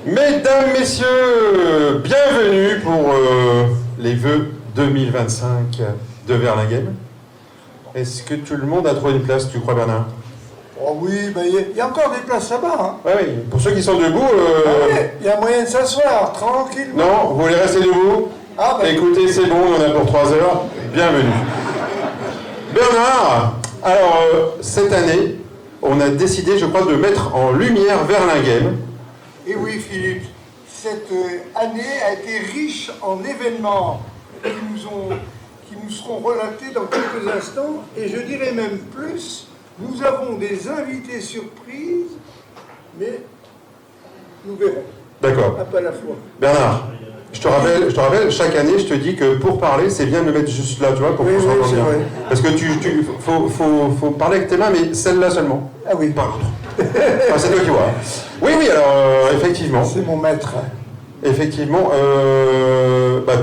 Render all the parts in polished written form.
Mesdames, messieurs, bienvenue pour les vœux 2025 de Verlinghem. Est-ce que tout le monde a trouvé une place, tu crois, Bernard? Oh oui, ben il y a encore des places là-bas. Hein. Oui, pour ceux qui sont debout... Il y a moyen de s'asseoir, tranquillement. Non, vous voulez rester debout? Ah, ben... Écoutez, c'est bon, on en a pour 3 heures. Bienvenue. Bernard, alors, cette année, on a décidé, je crois, de mettre en lumière Verlinghem. Et oui, Philippe, cette année a été riche en événements qui nous seront relatés dans quelques instants. Et je dirais même plus, nous avons des invités surprises, mais nous verrons. D'accord. Un peu à la fois. Bernard, je te rappelle, chaque année, je te dis que pour parler, c'est bien de le mettre juste là, tu vois, pour qu'on se rende bien. Parce que faut parler avec tes mains, mais celle-là seulement. Ah oui. Pas l'autre. Enfin, c'est toi qui vois. Oui, alors, effectivement. C'est mon maître. Effectivement,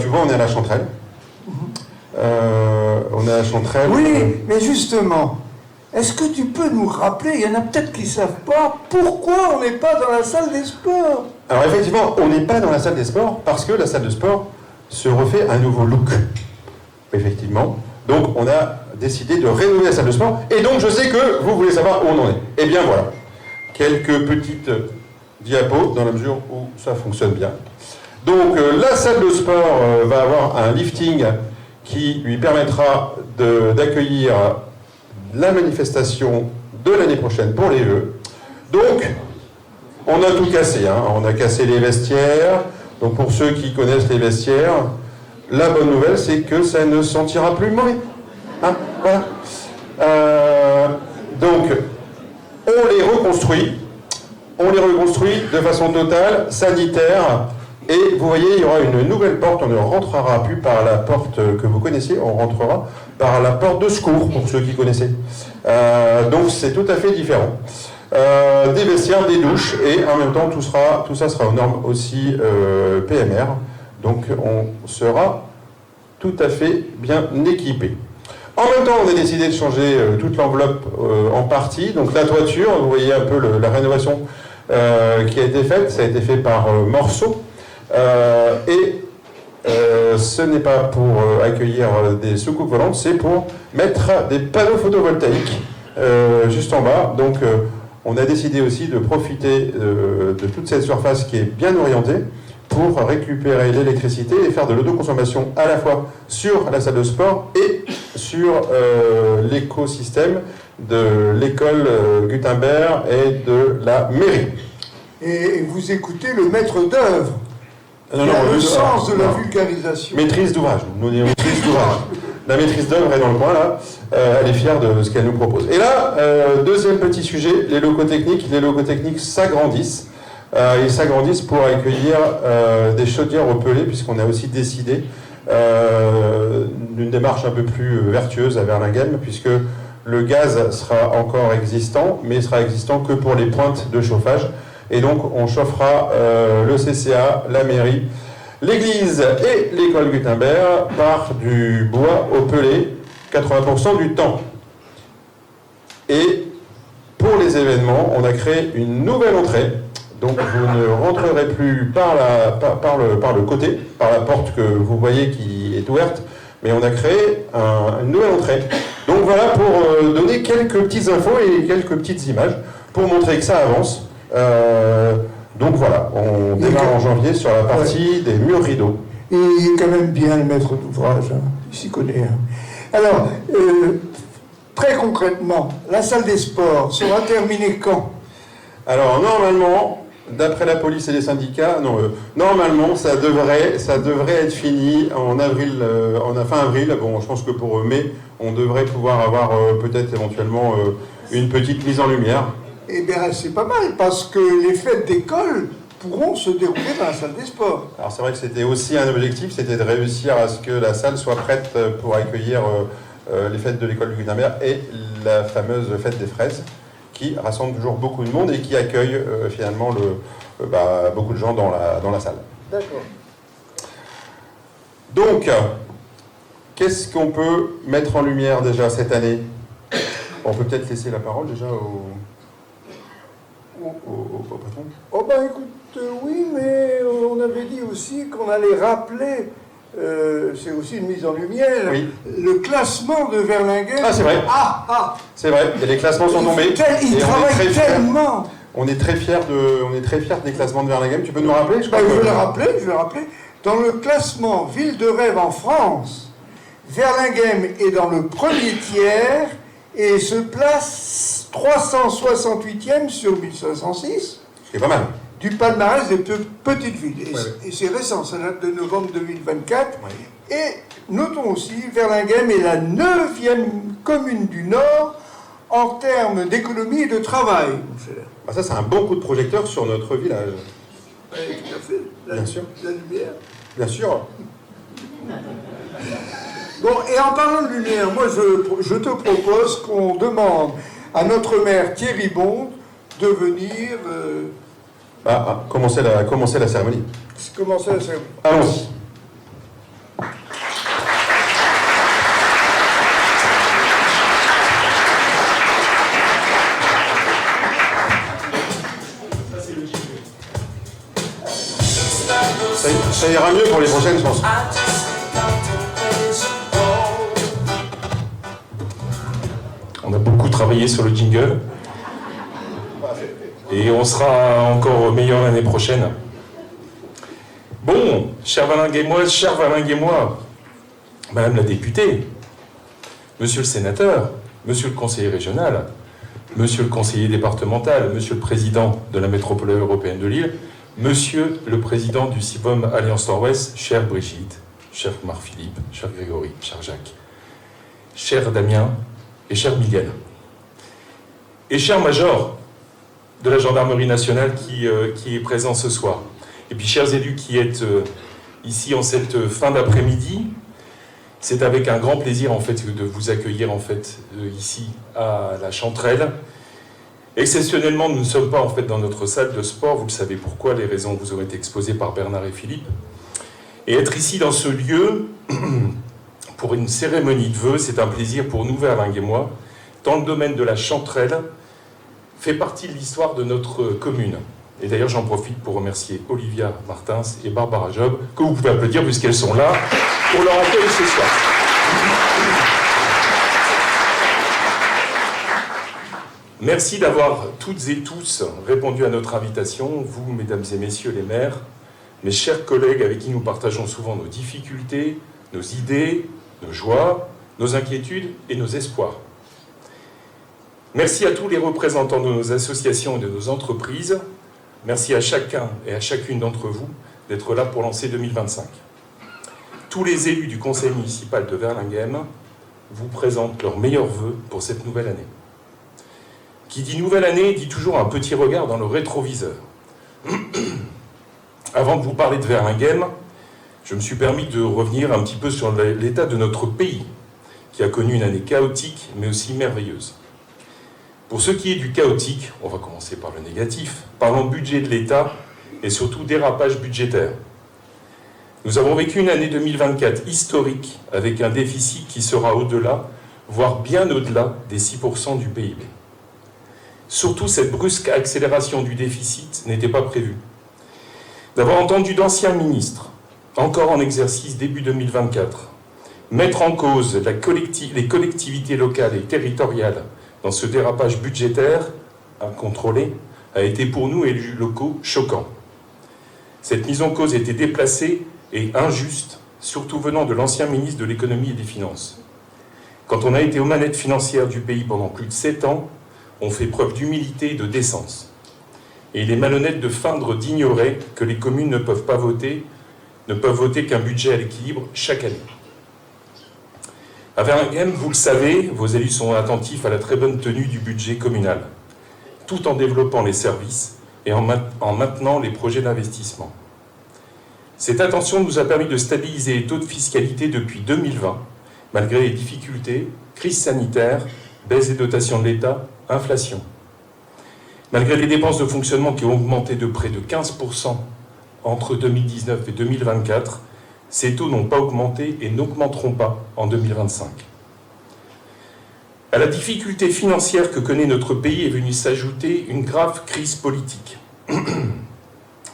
tu vois, on est à la Chanterelle. On est à la Chanterelle. Oui, mais justement, est-ce que tu peux nous rappeler, il y en a peut-être qui ne savent pas, pourquoi on n'est pas dans la salle des sports? Alors effectivement, on n'est pas dans la salle des sports parce que la salle de sport se refait un nouveau look. Effectivement. Donc on a décidé de rénover la salle de sport. Et donc je sais que vous voulez savoir où on en est. Eh bien voilà. Quelques petites diapos dans la mesure où ça fonctionne bien. Donc la salle de sport va avoir un lifting qui lui permettra d'accueillir la manifestation de l'année prochaine pour les vœux. Donc, on a tout cassé, hein. On a cassé les vestiaires. Donc pour ceux qui connaissent les vestiaires, la bonne nouvelle c'est que ça ne sentira plus mauvais. Hein, voilà. Donc, on les reconstruit de façon totale, sanitaire. Et vous voyez, il y aura une nouvelle porte, on ne rentrera plus par la porte que vous connaissiez, on rentrera par la porte de secours, pour ceux qui connaissaient. Donc c'est tout à fait différent. Des vestiaires, des douches, et en même temps tout ça sera aux normes aussi PMR. Donc on sera tout à fait bien équipé. En même temps, on a décidé de changer toute l'enveloppe en partie. Donc la toiture, vous voyez un peu la rénovation qui a été faite, ça a été fait par morceaux. Ce n'est pas pour accueillir des soucoupes volantes, c'est pour mettre des panneaux photovoltaïques juste en bas. Donc on a décidé aussi de profiter de toute cette surface qui est bien orientée pour récupérer l'électricité et faire de l'autoconsommation à la fois sur la salle de sport et sur l'écosystème de l'école Gutenberg et de la mairie. Et vous écoutez le maître d'œuvre. Le sens de la vulgarisation. Maîtrise d'ouvrage. Nous disons maîtrise d'ouvrage. La maîtrise d'œuvre est dans le coin là. Elle est fière de ce qu'elle nous propose. Et là, deuxième petit sujet, les locaux techniques. Les locaux techniques s'agrandissent. Ils s'agrandissent pour accueillir des chaudières au pellet, puisqu'on a aussi décidé d'une démarche un peu plus vertueuse à Verlinghem, puisque le gaz sera encore existant, mais il sera existant que pour les pointes de chauffage. Et donc, on chauffera le CCA, la mairie, l'église et l'école Gutenberg par du bois au pellet, 80% du temps. Et pour les événements, on a créé une nouvelle entrée. Donc, vous ne rentrerez plus par le côté, par la porte que vous voyez qui est ouverte, mais on a créé une nouvelle entrée. Donc, voilà pour donner quelques petites infos et quelques petites images pour montrer que ça avance. Donc voilà, on démarre en janvier sur la partie des murs rideaux. Et il est quand même bien le maître d'ouvrage, hein. Il s'y connaît. Hein. Alors, très concrètement, la salle des sports sera terminée quand? Alors normalement, d'après la police et les syndicats, normalement ça devrait être fini en avril, fin avril. Bon, je pense que pour mai, on devrait pouvoir avoir peut-être éventuellement une petite mise en lumière. Eh bien, c'est pas mal, parce que les fêtes d'école pourront se dérouler dans la salle des sports. Alors c'est vrai que c'était aussi un objectif, c'était de réussir à ce que la salle soit prête pour accueillir les fêtes de l'école du Gutenberg et la fameuse fête des fraises, qui rassemble toujours beaucoup de monde et qui accueille finalement beaucoup de gens dans la salle. D'accord. Donc, qu'est-ce qu'on peut mettre en lumière déjà cette année? On peut peut-être laisser la parole déjà au patron. Oh ben écoute, oui, mais on avait dit aussi qu'on allait rappeler, c'est aussi une mise en lumière, Oui. le classement de Verlinghem. Ah, c'est vrai. C'est vrai, les classements sont tombés. Il travaille tellement. On est très fiers des classements de Verlinghem. Tu peux nous rappeler? Je vais le rappeler. Dans le classement Ville de rêve en France, Verlinghem est dans le premier tiers et se place 368e sur 1506. C'est pas mal. Du palmarès des petites villes. Ouais. Et c'est récent, ça date de novembre 2024. Ouais. Et notons aussi, Verlinghem est la 9e commune du Nord en termes d'économie et de travail. Bah ça, c'est un bon coup de projecteur sur notre village. Oui, tout à fait. Bien sûr. La lumière. Bien sûr. Bon, et en parlant de lumière, moi je te propose qu'on demande à notre maire Thierry Bond de venir Commencer la cérémonie. commencer la cérémonie. Allons-y. Ça ira mieux pour les prochaines, je pense. On a beaucoup travaillé sur le jingle. Et on sera encore meilleur l'année prochaine. Bon, chers Valinghémoises, chers Valinghémois, Madame la députée, Monsieur le sénateur, Monsieur le conseiller régional, Monsieur le conseiller départemental, Monsieur le président de la métropole européenne de Lille, Monsieur le président du CIBOM Alliance Nord-Ouest, chère Brigitte, cher Marc-Philippe, cher Grégory, cher Jacques, cher Damien et cher Miguel, et cher Major de la gendarmerie nationale qui est présent ce soir. Et puis chers élus qui êtes ici en cette fin d'après-midi, c'est avec un grand plaisir en fait de vous accueillir en fait ici à la Chanterelle. Exceptionnellement, nous ne sommes pas en fait dans notre salle de sport, vous le savez pourquoi, les raisons vous auront été exposées par Bernard et Philippe. Et être ici dans ce lieu pour une cérémonie de vœux, c'est un plaisir pour nous Verlinghémois, dans le domaine de la Chanterelle, fait partie de l'histoire de notre commune. Et d'ailleurs, j'en profite pour remercier Olivia Martins et Barbara Job, que vous pouvez applaudir puisqu'elles sont là, pour leur accueil ce soir. Merci d'avoir toutes et tous répondu à notre invitation, vous, mesdames et messieurs les maires, mes chers collègues avec qui nous partageons souvent nos difficultés, nos idées, nos joies, nos inquiétudes et nos espoirs. Merci à tous les représentants de nos associations et de nos entreprises. Merci à chacun et à chacune d'entre vous d'être là pour lancer 2025. Tous les élus du conseil municipal de Verlinghem vous présentent leurs meilleurs vœux pour cette nouvelle année. Qui dit nouvelle année dit toujours un petit regard dans le rétroviseur. Avant de vous parler de Verlinghem, je me suis permis de revenir un petit peu sur l'état de notre pays, qui a connu une année chaotique mais aussi merveilleuse. Pour ce qui est du chaotique, on va commencer par le négatif, parlons budget de l'État et surtout dérapage budgétaire. Nous avons vécu une année 2024 historique avec un déficit qui sera au-delà, voire bien au-delà des 6% du PIB. Surtout, cette brusque accélération du déficit n'était pas prévue. D'avoir entendu d'anciens ministres, encore en exercice début 2024, mettre en cause les collectivités locales et territoriales dans ce dérapage budgétaire incontrôlé, a été pour nous, élus locaux, choquant. Cette mise en cause était déplacée et injuste, surtout venant de l'ancien ministre de l'économie et des finances. Quand on a été aux manettes financières du pays pendant plus de 7 ans, on fait preuve d'humilité et de décence. Et il est malhonnête de feindre d'ignorer que les communes ne peuvent voter qu'un budget à l'équilibre chaque année. À Verlinghem, vous le savez, vos élus sont attentifs à la très bonne tenue du budget communal, tout en développant les services et en maintenant les projets d'investissement. Cette attention nous a permis de stabiliser les taux de fiscalité depuis 2020, malgré les difficultés, crise sanitaire, baisse des dotations de l'État, inflation. Malgré les dépenses de fonctionnement qui ont augmenté de près de 15% entre 2019 et 2024, ces taux n'ont pas augmenté et n'augmenteront pas en 2025. À la difficulté financière que connaît notre pays est venue s'ajouter une grave crise politique.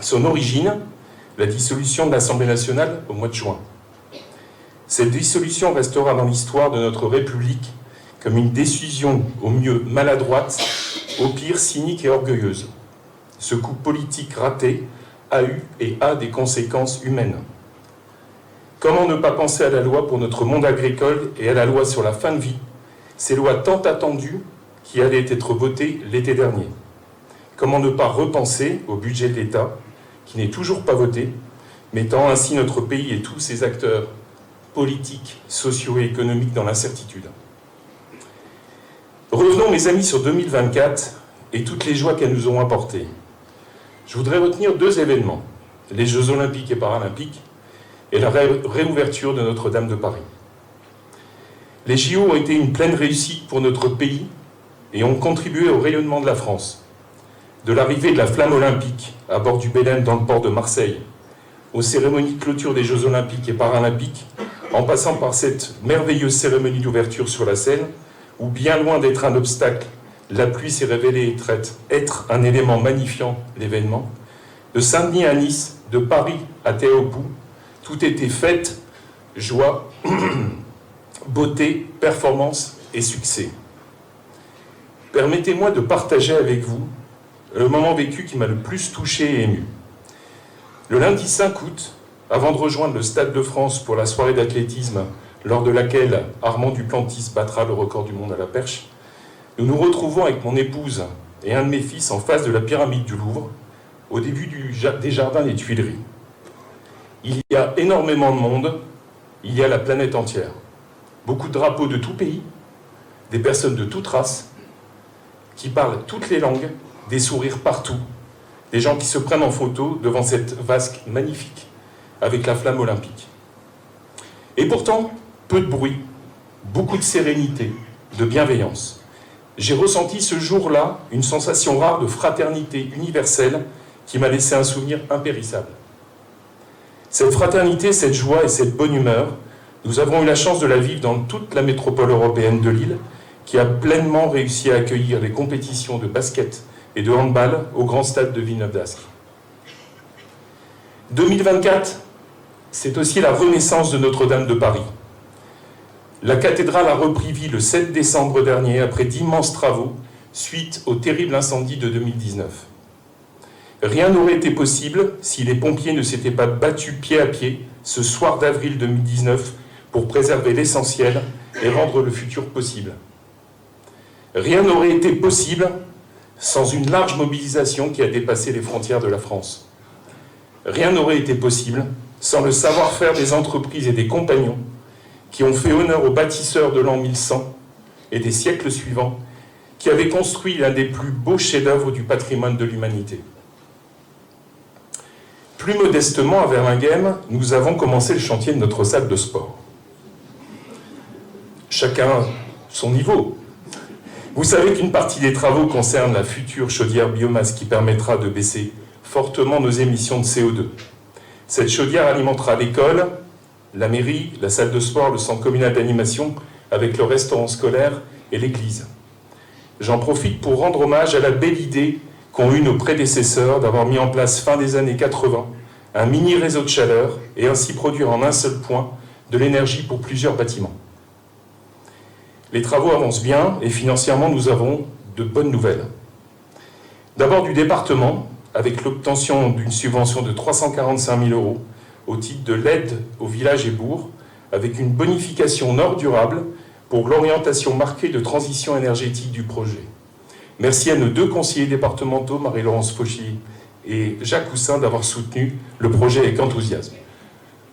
Son origine, la dissolution de l'Assemblée nationale au mois de juin. Cette dissolution restera dans l'histoire de notre République comme une décision au mieux maladroite, au pire cynique et orgueilleuse. Ce coup politique raté a eu et a des conséquences humaines. Comment ne pas penser à la loi pour notre monde agricole et à la loi sur la fin de vie, ces lois tant attendues qui allaient être votées l'été dernier? Comment ne pas repenser au budget de l'État, qui n'est toujours pas voté, mettant ainsi notre pays et tous ses acteurs politiques, sociaux et économiques dans l'incertitude? Revenons, mes amis, sur 2024 et toutes les joies qu'elles nous ont apportées. Je voudrais retenir 2 événements, les Jeux Olympiques et Paralympiques et la réouverture de Notre-Dame de Paris. Les JO ont été une pleine réussite pour notre pays et ont contribué au rayonnement de la France. De l'arrivée de la flamme olympique à bord du Belém dans le port de Marseille, aux cérémonies de clôture des Jeux Olympiques et Paralympiques, en passant par cette merveilleuse cérémonie d'ouverture sur la Seine, où bien loin d'être un obstacle, la pluie s'est révélée être un élément magnifiant l'événement. De Saint-Denis à Nice, de Paris à Théopoux, tout était fête, joie, beauté, performance et succès. Permettez-moi de partager avec vous le moment vécu qui m'a le plus touché et ému. Le lundi 5 août, avant de rejoindre le Stade de France pour la soirée d'athlétisme, lors de laquelle Armand Duplantis battra le record du monde à la perche, nous nous retrouvons avec mon épouse et un de mes fils en face de la pyramide du Louvre, au début des jardins des Tuileries. Il y a énormément de monde, il y a la planète entière. Beaucoup de drapeaux de tout pays, des personnes de toute race, qui parlent toutes les langues, des sourires partout, des gens qui se prennent en photo devant cette vasque magnifique, avec la flamme olympique. Et pourtant, peu de bruit, beaucoup de sérénité, de bienveillance. J'ai ressenti ce jour-là une sensation rare de fraternité universelle qui m'a laissé un souvenir impérissable. Cette fraternité, cette joie et cette bonne humeur, nous avons eu la chance de la vivre dans toute la métropole européenne de Lille, qui a pleinement réussi à accueillir les compétitions de basket et de handball au grand stade de Villeneuve-d'Ascq. 2024, c'est aussi la renaissance de Notre-Dame de Paris. La cathédrale a repris vie le 7 décembre dernier après d'immenses travaux suite au terrible incendie de 2019. Rien n'aurait été possible si les pompiers ne s'étaient pas battus pied à pied ce soir d'avril 2019 pour préserver l'essentiel et rendre le futur possible. Rien n'aurait été possible sans une large mobilisation qui a dépassé les frontières de la France. Rien n'aurait été possible sans le savoir-faire des entreprises et des compagnons qui ont fait honneur aux bâtisseurs de l'an 1100 et des siècles suivants, qui avaient construit l'un des plus beaux chefs-d'œuvre du patrimoine de l'humanité. Plus modestement, à Verlinghem, nous avons commencé le chantier de notre salle de sport. Chacun son niveau. Vous savez qu'une partie des travaux concerne la future chaudière biomasse qui permettra de baisser fortement nos émissions de CO2. Cette chaudière alimentera l'école, la mairie, la salle de sport, le centre communal d'animation, avec le restaurant scolaire et l'église. J'en profite pour rendre hommage à la belle idée qu'ont eu nos prédécesseurs d'avoir mis en place fin des années 80 un mini réseau de chaleur et ainsi produire en un seul point de l'énergie pour plusieurs bâtiments. Les travaux avancent bien et financièrement nous avons de bonnes nouvelles. D'abord du département, avec l'obtention d'une subvention de 345 000 € au titre de l'aide aux villages et bourgs, avec une bonification Nord durable pour l'orientation marquée de transition énergétique du projet. Merci à nos 2 conseillers départementaux, Marie-Laurence Fauchy et Jacques Houssin, d'avoir soutenu le projet avec enthousiasme.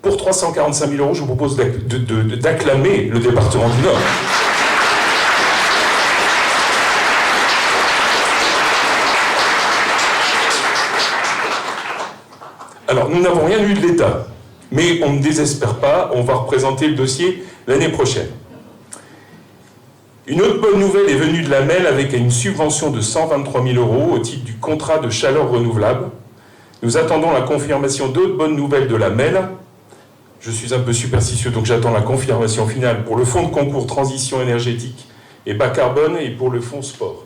Pour 345 000 €, je vous propose d'acclamer le département du Nord. Alors, nous n'avons rien eu de l'État, mais on ne désespère pas, on va représenter le dossier l'année prochaine. Une autre bonne nouvelle est venue de la MEL avec une subvention de 123 000 € au titre du contrat de chaleur renouvelable. Nous attendons la confirmation d'autres bonnes nouvelles de la MEL. Je suis un peu superstitieux, donc j'attends la confirmation finale pour le fonds de concours transition énergétique et bas carbone et pour le fonds sport.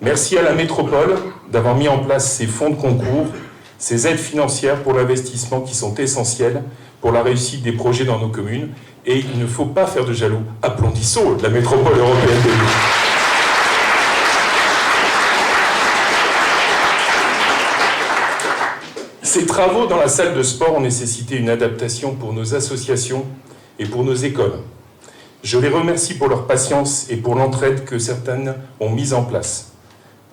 Merci à la métropole d'avoir mis en place ces fonds de concours, ces aides financières pour l'investissement qui sont essentielles pour la réussite des projets dans nos communes. Et il ne faut pas faire de jaloux. Applaudissons la métropole européenne de Lyon. Ces travaux dans la salle de sport ont nécessité une adaptation pour nos associations et pour nos écoles. Je les remercie pour leur patience et pour l'entraide que certaines ont mise en place.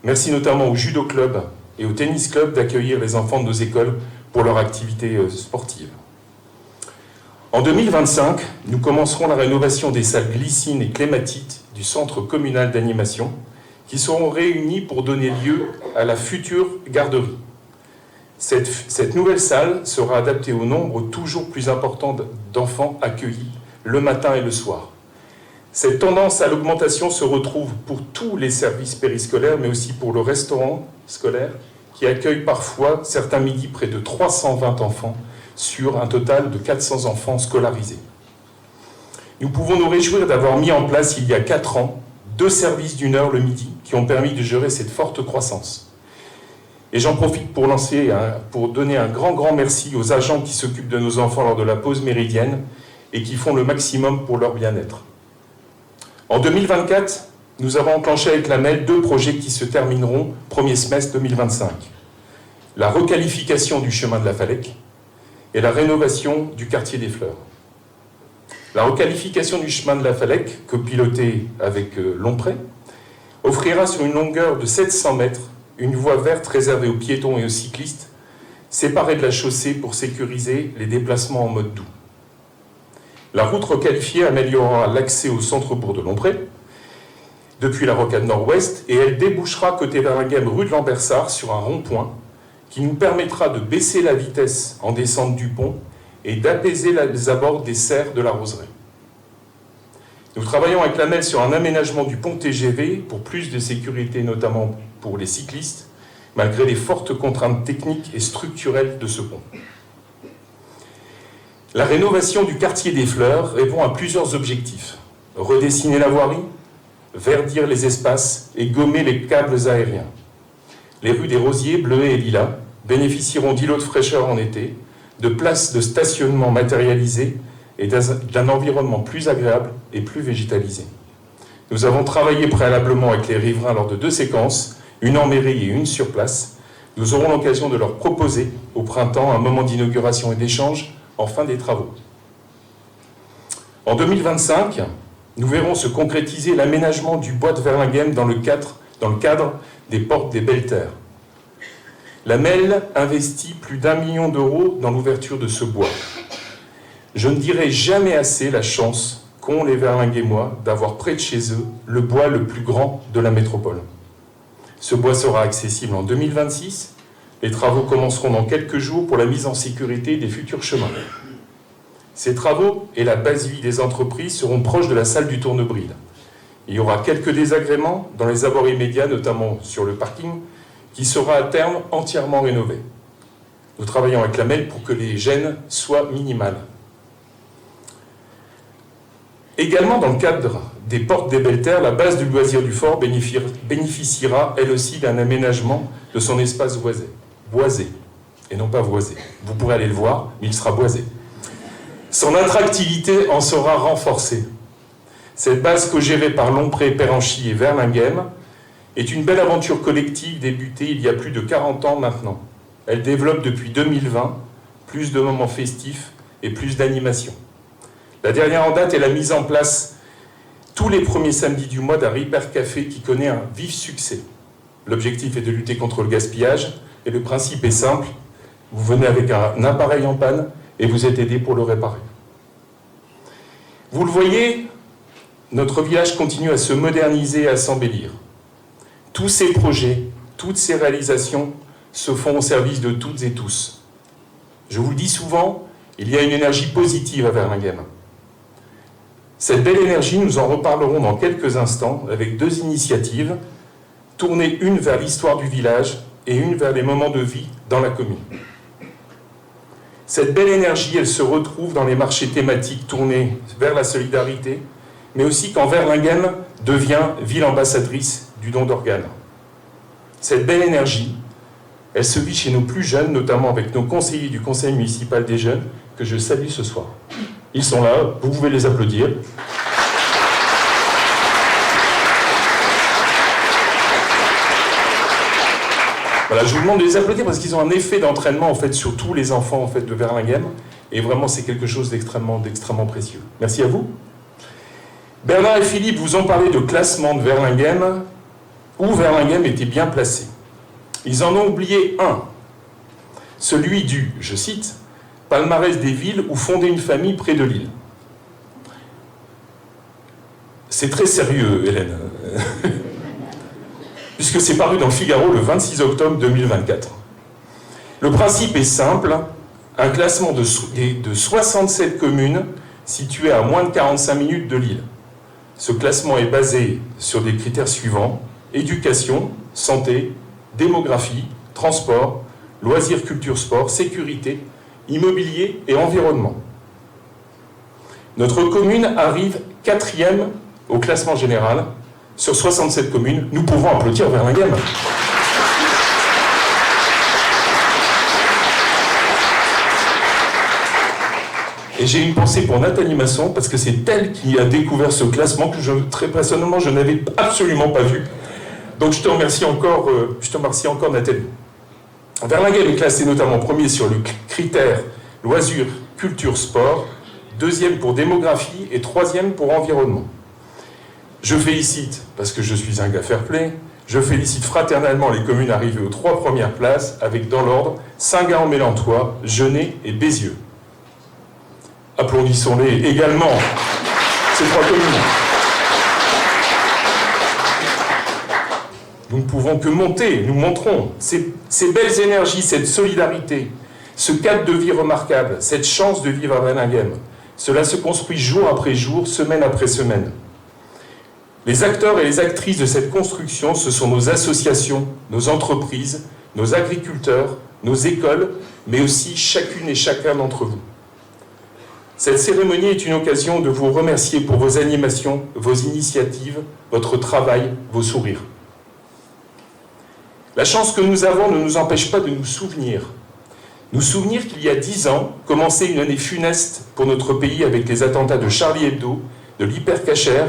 Merci notamment au judo club et au tennis club d'accueillir les enfants de nos écoles pour leur activité sportive. En 2025, nous commencerons la rénovation des salles Glycine et Clématite du centre communal d'animation qui seront réunies pour donner lieu à la future garderie. Cette nouvelle salle sera adaptée au nombre toujours plus important d'enfants accueillis le matin et le soir. Cette tendance à l'augmentation se retrouve pour tous les services périscolaires, mais aussi pour le restaurant scolaire, qui accueille parfois certains midis près de 320 enfants sur un total de 400 enfants scolarisés. Nous pouvons nous réjouir d'avoir mis en place il y a 4 ans 2 services d'1 heure le midi qui ont permis de gérer cette forte croissance. Et j'en profite pour donner un grand merci aux agents qui s'occupent de nos enfants lors de la pause méridienne et qui font le maximum pour leur bien-être. En 2024, nous avons enclenché avec la MEL 2 projets qui se termineront premier semestre 2025. La requalification du chemin de la Fallec et la rénovation du quartier des Fleurs. La requalification du chemin de la Fallec, copilotée avec Lompré, offrira sur une longueur de 700 mètres une voie verte réservée aux piétons et aux cyclistes, séparée de la chaussée pour sécuriser les déplacements en mode doux. La route requalifiée améliorera l'accès au centre-bourg de Lompré, depuis la rocade nord-ouest, et elle débouchera côté Verlinghem rue de Lambersart sur un rond-point qui nous permettra de baisser la vitesse en descente du pont et d'apaiser les abords des serres de la Roseraie. Nous travaillons avec la MEL sur un aménagement du pont TGV pour plus de sécurité, notamment pour les cyclistes, malgré les fortes contraintes techniques et structurelles de ce pont. La rénovation du quartier des Fleurs répond à plusieurs objectifs. Redessiner la voirie, verdir les espaces et gommer les câbles aériens. Les rues des Rosiers, Bleuets et Lilas bénéficieront d'îlots de fraîcheur en été, de places de stationnement matérialisées et d'un environnement plus agréable et plus végétalisé. Nous avons travaillé préalablement avec les riverains lors de 2 séquences, une en mairie et une sur place. Nous aurons l'occasion de leur proposer au printemps un moment d'inauguration et d'échange en fin des travaux. En 2025, nous verrons se concrétiser l'aménagement du bois de Verlinghem dans le cadre des portes des Belles Terres. La MEL investit plus d'1 million d'euros dans l'ouverture de ce bois. Je ne dirai jamais assez la chance qu'ont les Verlinghemois d'avoir près de chez eux le bois le plus grand de la métropole. Ce bois sera accessible en 2026. Les travaux commenceront dans quelques jours pour la mise en sécurité des futurs chemins. Ces travaux et la base vie des entreprises seront proches de la salle du Tournebril. Il y aura quelques désagréments dans les abords immédiats, notamment sur le parking, qui sera à terme entièrement rénové. Nous travaillons avec la MEL pour que les gênes soient minimales. Également, dans le cadre des portes des Belles Terres, la base du loisir du fort bénéficiera, elle aussi, d'un aménagement de son espace boisé, et non pas voisé. Vous pourrez aller le voir, mais il sera boisé. Son attractivité en sera renforcée. Cette base co-gérée par Lompré, Péranchy et Verlinghem est une belle aventure collective débutée il y a plus de 40 ans maintenant. Elle développe depuis 2020 plus de moments festifs et plus d'animation. La dernière en date est la mise en place tous les premiers samedis du mois d'un Repair Café qui connaît un vif succès. L'objectif est de lutter contre le gaspillage et le principe est simple. Vous venez avec un appareil en panne et vous êtes aidé pour le réparer. Vous le voyez, notre village continue à se moderniser et à s'embellir. Tous ces projets, toutes ces réalisations se font au service de toutes et tous. Je vous le dis souvent, il y a une énergie positive à Verlinghem. Cette belle énergie, nous en reparlerons dans quelques instants avec 2 initiatives, tournées une vers l'histoire du village et une vers les moments de vie dans la commune. Cette belle énergie, elle se retrouve dans les marchés thématiques tournés vers la solidarité, mais aussi quand Verlinghem devient ville ambassadrice du don d'organes. Cette belle énergie, elle se vit chez nos plus jeunes, notamment avec nos conseillers du Conseil municipal des jeunes, que je salue ce soir. Ils sont là, vous pouvez les applaudir. Voilà, je vous demande de les applaudir parce qu'ils ont un effet d'entraînement en fait, sur tous les enfants en fait, de Verlinghem. Et vraiment, c'est quelque chose d'extrêmement précieux. Merci à vous. Bernard et Philippe vous ont parlé de classement de Verlinghem, où Verlinghem était bien placé. Ils en ont oublié un, celui du, je cite, palmarès des villes où fonder une famille près de Lille. C'est très sérieux, Hélène, puisque c'est paru dans le Figaro le 26 octobre 2024. Le principe est simple, un classement de 67 communes situées à moins de 45 minutes de Lille. Ce classement est basé sur des critères suivants, éducation, santé, démographie, transport, loisirs, culture, sport, sécurité, immobilier et environnement. Notre commune arrive 4e au classement général sur 67 communes. Nous pouvons applaudir Verlinghem. Et j'ai une pensée pour Nathalie Masson, parce que c'est elle qui a découvert ce classement que très personnellement, je n'avais absolument pas vu. Donc je te remercie encore Nathalie. Verlinghem est classé notamment premier sur le critère loisirs, culture, sport, 2e pour démographie et 3e pour environnement. Je félicite, parce que je suis un gars fair-play, je félicite fraternellement les communes arrivées aux 3 premières places, avec dans l'ordre Saint-Gand-Mélantois, Genêt et Bézieux. Applaudissons-les également, ces 3 communes. Nous ne pouvons que monter, nous montrons ces belles énergies, cette solidarité, ce cadre de vie remarquable, cette chance de vivre à Verlinghem. Cela se construit jour après jour, semaine après semaine. Les acteurs et les actrices de cette construction, ce sont nos associations, nos entreprises, nos agriculteurs, nos écoles, mais aussi chacune et chacun d'entre vous. Cette cérémonie est une occasion de vous remercier pour vos animations, vos initiatives, votre travail, vos sourires. La chance que nous avons ne nous empêche pas de nous souvenir. Nous souvenir qu'il y a 10 ans, commençait une année funeste pour notre pays avec les attentats de Charlie Hebdo, de l'Hypercacher,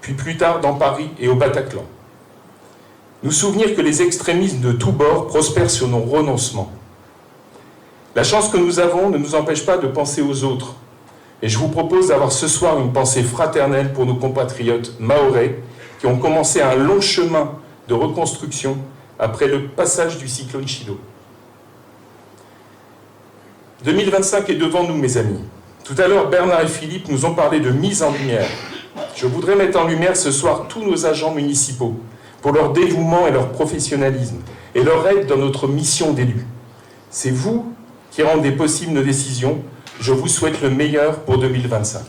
puis plus tard dans Paris et au Bataclan. Nous souvenir que les extrémismes de tous bords prospèrent sur nos renoncements. La chance que nous avons ne nous empêche pas de penser aux autres. Et je vous propose d'avoir ce soir une pensée fraternelle pour nos compatriotes mahorais qui ont commencé un long chemin de reconstruction après le passage du cyclone Chido. 2025 est devant nous, mes amis. Tout à l'heure, Bernard et Philippe nous ont parlé de mise en lumière. Je voudrais mettre en lumière ce soir tous nos agents municipaux pour leur dévouement et leur professionnalisme et leur aide dans notre mission d'élus. C'est vous qui rendez possibles nos décisions. Je vous souhaite le meilleur pour 2025.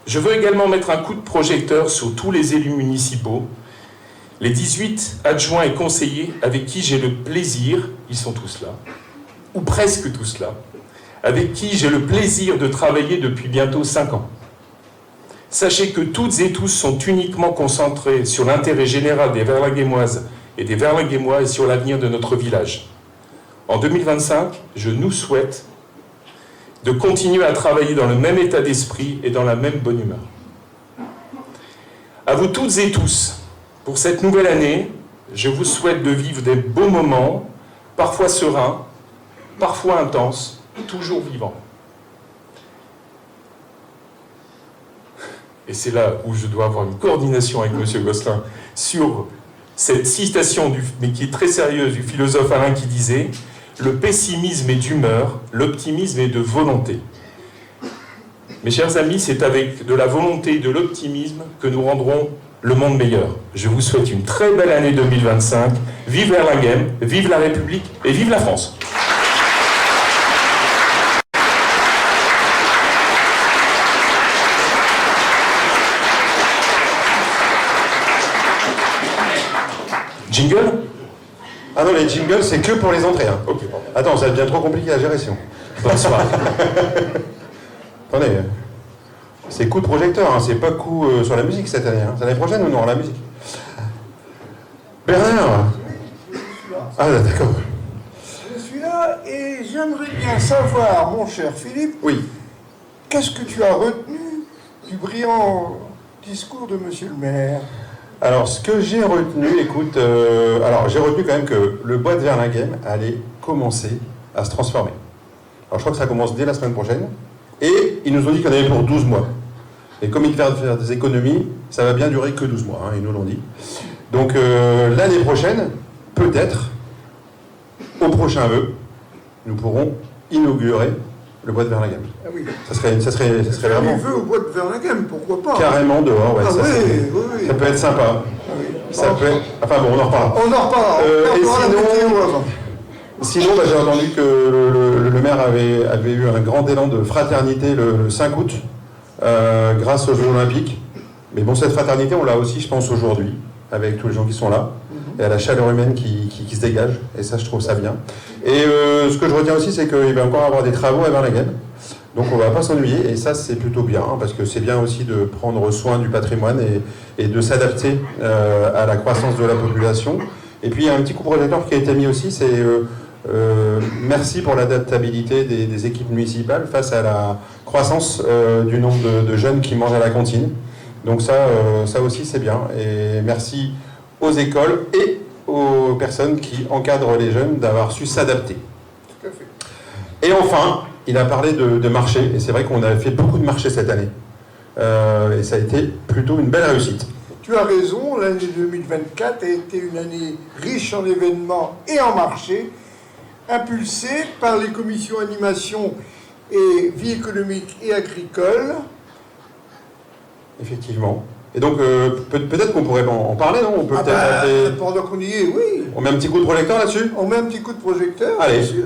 Je veux également mettre un coup de projecteur sur tous les élus municipaux, les 18 adjoints et conseillers avec qui j'ai le plaisir, ils sont tous là, ou presque tous là, avec qui j'ai le plaisir de travailler depuis bientôt 5 ans. Sachez que toutes et tous sont uniquement concentrés sur l'intérêt général des Verlinghemoises et des Verlinghemois et sur l'avenir de notre village. En 2025, je nous souhaite de continuer à travailler dans le même état d'esprit et dans la même bonne humeur. À vous toutes et tous, pour cette nouvelle année, je vous souhaite de vivre des beaux moments, parfois sereins, parfois intenses, toujours vivants. Et c'est là où je dois avoir une coordination avec M. Gosselin sur cette citation, mais qui est très sérieuse, du philosophe Alain qui disait « Le pessimisme est d'humeur, l'optimisme est de volonté ». Mes chers amis, c'est avec de la volonté et de l'optimisme que nous rendrons le monde meilleur. Je vous souhaite une très belle année 2025. Vive Verlinghem, vive la République et vive la France. Jingle ? Ah non, les jingles, c'est que pour les entrées. Hein. Ok, pardon. Attends, ça devient trop compliqué à gérer sinon. Bonne soirée. Attendez, c'est coup de projecteur, hein, c'est pas coup sur la musique cette année. Hein. C'est l'année prochaine ou non, la musique? Bernard. Ah d'accord. Je suis là et j'aimerais bien savoir, mon cher Philippe, Oui. qu'est-ce que tu as retenu du brillant discours de Monsieur le maire? Alors, ce que j'ai retenu, écoute, alors j'ai retenu quand même que le bois de Verlinghem allait commencer à se transformer. Alors, je crois que ça commence dès la semaine prochaine. Et ils nous ont dit qu'on avait pour 12 mois. Et comme ils veulent faire des économies, ça va bien durer que 12 mois, hein, ils nous l'ont dit. Donc, l'année prochaine, peut-être, au prochain vœu, nous pourrons inaugurer le bois de Verlinghem. Ah oui. Ça serait vraiment Les vœux au bois de Verlinghem, pourquoi pas? carrément dehors. Ouais, Ah ça, oui, c'est- oui. ça peut être sympa. Ah oui. Ça peut être... Enfin bon, on en reparlera. On en reparlera. Et On reparlera de la sinon- météo avant. Sinon, bah, j'ai entendu que le maire avait eu un grand élan de fraternité le 5 août, grâce aux Jeux Olympiques. Mais bon, cette fraternité, on l'a aussi, je pense, aujourd'hui, avec tous les gens qui sont là, et à la chaleur humaine qui se dégage. Et ça, je trouve ça bien. Et ce que je retiens aussi, c'est qu'il va encore avoir des travaux à Verlinghem. Donc on ne va pas s'ennuyer, et ça, c'est plutôt bien, hein, parce que c'est bien aussi de prendre soin du patrimoine et de s'adapter à la croissance de la population. Et puis, il y a un petit coup projecteur qui a été mis aussi, c'est... merci pour l'adaptabilité des équipes municipales face à la croissance du nombre de jeunes qui mangent à la cantine. Donc ça aussi c'est bien. Et merci aux écoles et aux personnes qui encadrent les jeunes d'avoir su s'adapter. Tout à fait. Et enfin, il a parlé de marché. Et c'est vrai qu'on a fait beaucoup de marchés cette année. Et ça a été plutôt une belle réussite. Tu as raison, l'année 2024 a été une année riche en événements et en marchés, impulsée par les commissions animation et vie économique et agricole. Effectivement. Et donc, peut-être qu'on pourrait en parler, non? On peut peut-être appeler- Pendant qu'on y est, oui. On met un petit coup de projecteur là-dessus? On met un petit coup de projecteur. Allez. Bien sûr.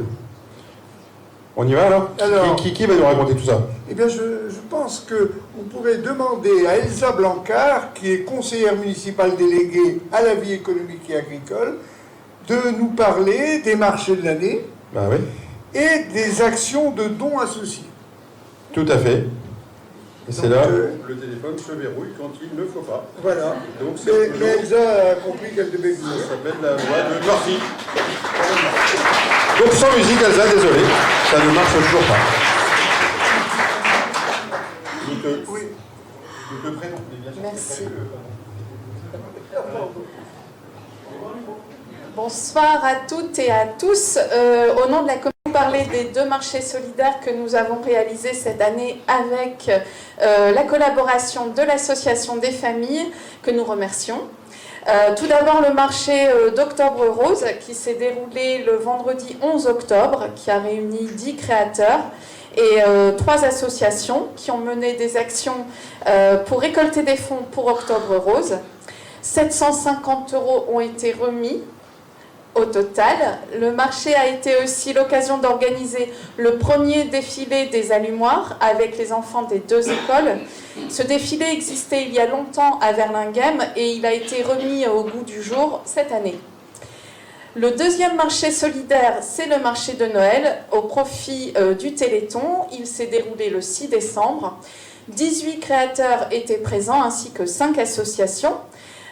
On y va alors? Alors. Qui va nous raconter tout ça? Eh bien, je pense qu'on pourrait demander à Elsa Blancard, qui est conseillère municipale déléguée à la vie économique et agricole, de nous parler des marchés de l'année Bah oui, et des actions de dons associés. tout à fait. Et c'est Donc, là le téléphone se verrouille quand il ne faut pas. Voilà. Donc c'est Mais Elsa a compris qu'elle devait ça venir. s'appelle la voix de Murphy. Donc sans musique, Elsa, désolé, ça ne marche toujours pas. Oui. Le prénom, bien sûr. Merci. Bonsoir à toutes et à tous. Au nom de la commission, parler des 2 marchés solidaires que nous avons réalisés cette année avec la collaboration de l'Association des familles, que nous remercions. Tout d'abord, le marché d'Octobre Rose, qui s'est déroulé le vendredi 11 octobre, qui a réuni 10 créateurs et 3 associations qui ont mené des actions pour récolter des fonds pour Octobre Rose. 750 € ont été remis au total. Le marché a été aussi l'occasion d'organiser le premier défilé des allumoirs avec les enfants des 2 écoles. Ce défilé existait il y a longtemps à Verlinghem et il a été remis au goût du jour cette année. Le deuxième marché solidaire, c'est le marché de Noël au profit du Téléthon. Il s'est déroulé le 6 décembre. 18 créateurs étaient présents ainsi que 5 associations.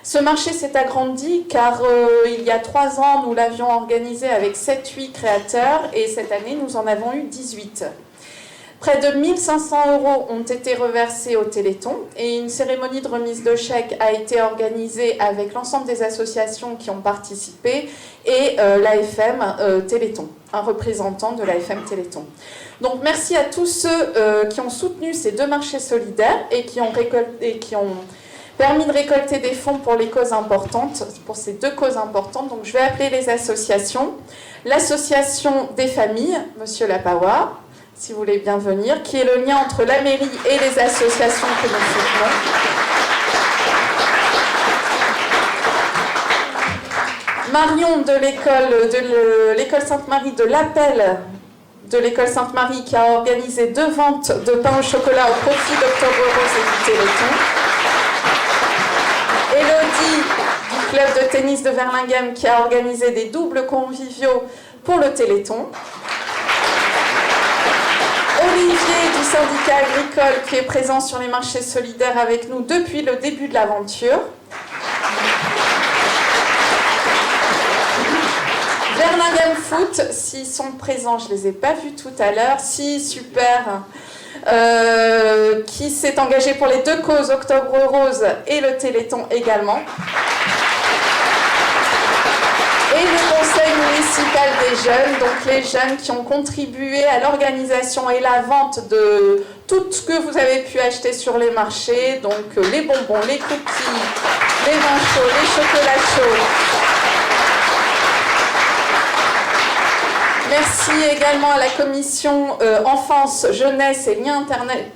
Ce marché s'est agrandi car il y a 3 ans, nous l'avions organisé avec 7-8 créateurs et cette année, nous en avons eu 18. Près de 1 500 € ont été reversés au Téléthon et une cérémonie de remise de chèques a été organisée avec l'ensemble des associations qui ont participé et l'AFM Téléthon, un représentant de l'AFM Téléthon. Donc merci à tous ceux qui ont soutenu ces 2 marchés solidaires et qui ont permis de récolter des fonds pour les causes importantes, pour ces 2 causes importantes. Donc je vais appeler les associations. L'association des familles, Monsieur Lapawa, si vous voulez bien venir, qui est le lien entre la mairie et les associations que nous soutenons. Marion de l'école Sainte-Marie de l'Appel de l'école Sainte-Marie qui a organisé 2 ventes de pain au chocolat au profit d'Octobre Rose et du Téléthon. Élodie du club de tennis de Verlinghem qui a organisé des doubles conviviaux pour le Téléthon. Olivier du syndicat agricole qui est présent sur les marchés solidaires avec nous depuis le début de l'aventure. Verlinghem Foot, s'ils sont présents, je ne les ai pas vus tout à l'heure. Si, super. Qui s'est engagé pour les 2 causes, Octobre Rose et le Téléthon également. Et le conseil municipal des jeunes, donc les jeunes qui ont contribué à l'organisation et la vente de tout ce que vous avez pu acheter sur les marchés, donc les bonbons, les cookies, les vins chauds, les chocolats chauds. Merci également à la commission enfance, jeunesse et liens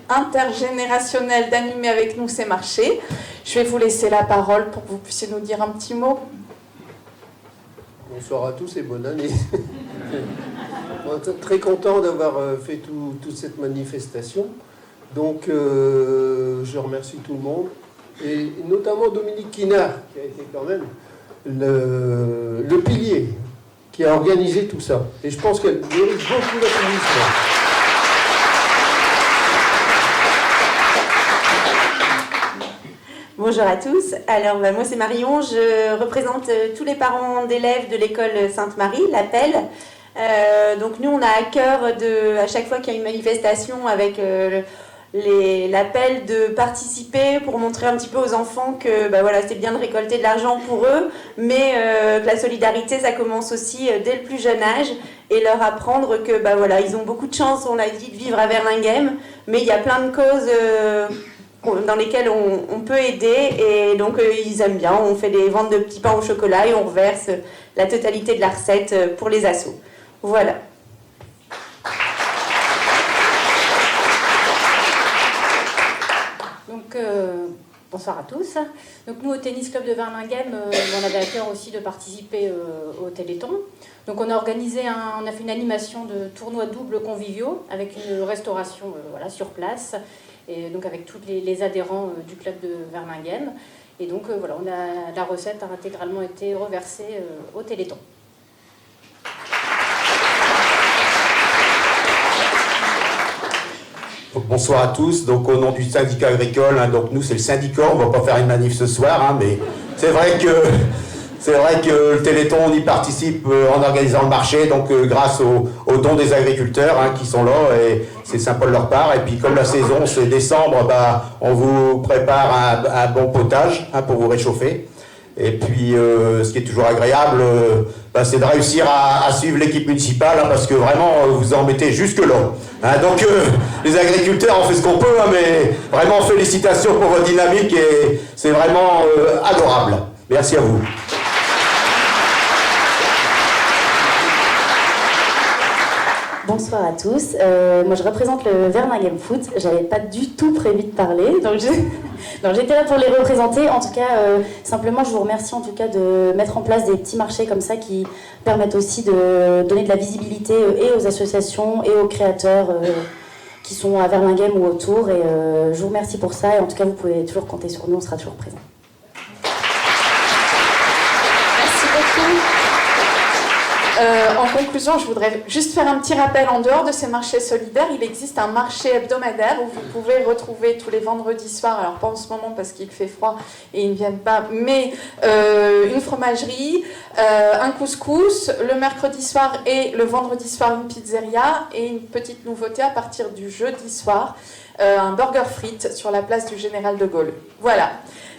intergénérationnels d'animer avec nous ces marchés. Je vais vous laisser la parole pour que vous puissiez nous dire un petit mot. Bonsoir à tous et bonne année. Très content d'avoir fait toute cette manifestation. Donc je remercie tout le monde et notamment Dominique Quinard qui a été quand même le pilier qui a organisé tout ça. Et je pense qu'elle mérite beaucoup d'applaudissements. Bonjour à tous. Alors, moi, c'est Marion. Je représente tous les parents d'élèves de l'école Sainte-Marie, l'Appel. Donc, nous, on a à cœur, à chaque fois qu'il y a une manifestation avec l'appel de participer pour montrer un petit peu aux enfants que c'est bien de récolter de l'argent pour eux, mais que la solidarité, ça commence aussi dès le plus jeune âge et leur apprendre que ils ont beaucoup de chance, on l'a dit, de vivre à Verlinghem, mais il y a plein de causes dans lesquelles on peut aider et donc ils aiment bien. On fait des ventes de petits pains au chocolat et on reverse la totalité de la recette pour les assos. Voilà. Donc, bonsoir à tous. Donc, nous, au Tennis Club de Verlinghem, on avait à cœur aussi de participer au Téléthon. Donc, on a organisé on a fait une animation de tournois doubles conviviaux avec une restauration sur place, et donc avec tous les adhérents du club de Verlinghem. Et donc, la recette a intégralement été reversée au Téléthon. Bonsoir à tous, donc au nom du syndicat agricole, donc nous c'est le syndicat, on va pas faire une manif ce soir, mais c'est vrai que le Téléthon on y participe en organisant le marché, donc grâce aux dons des agriculteurs qui sont là, et c'est sympa de leur part. Et puis comme la saison c'est décembre, on vous prépare un bon potage pour vous réchauffer. Et puis, ce qui est toujours agréable, c'est de réussir à suivre l'équipe municipale, parce que vraiment, vous en mettez jusque-là. Donc, les agriculteurs, on fait ce qu'on peut, mais vraiment, félicitations pour votre dynamique, et c'est vraiment adorable. Merci à vous. Bonsoir à tous. Moi, je représente le Verlinghem Foot. J'avais pas du tout prévu de parler, donc j'étais là pour les représenter. En tout cas, simplement, je vous remercie en tout cas de mettre en place des petits marchés comme ça qui permettent aussi de donner de la visibilité et aux associations et aux créateurs qui sont à Verlinghem ou autour. Et je vous remercie pour ça. Et en tout cas, vous pouvez toujours compter sur nous. On sera toujours présents. Merci beaucoup. En conclusion, je voudrais juste faire un petit rappel. En dehors de ces marchés solidaires, il existe un marché hebdomadaire où vous pouvez retrouver tous les vendredis soirs, alors pas en ce moment parce qu'il fait froid et ils ne viennent pas, mais une fromagerie, un couscous, le mercredi soir et le vendredi soir une pizzeria, et une petite nouveauté à partir du jeudi soir, un burger frites sur la place du Général de Gaulle. Voilà.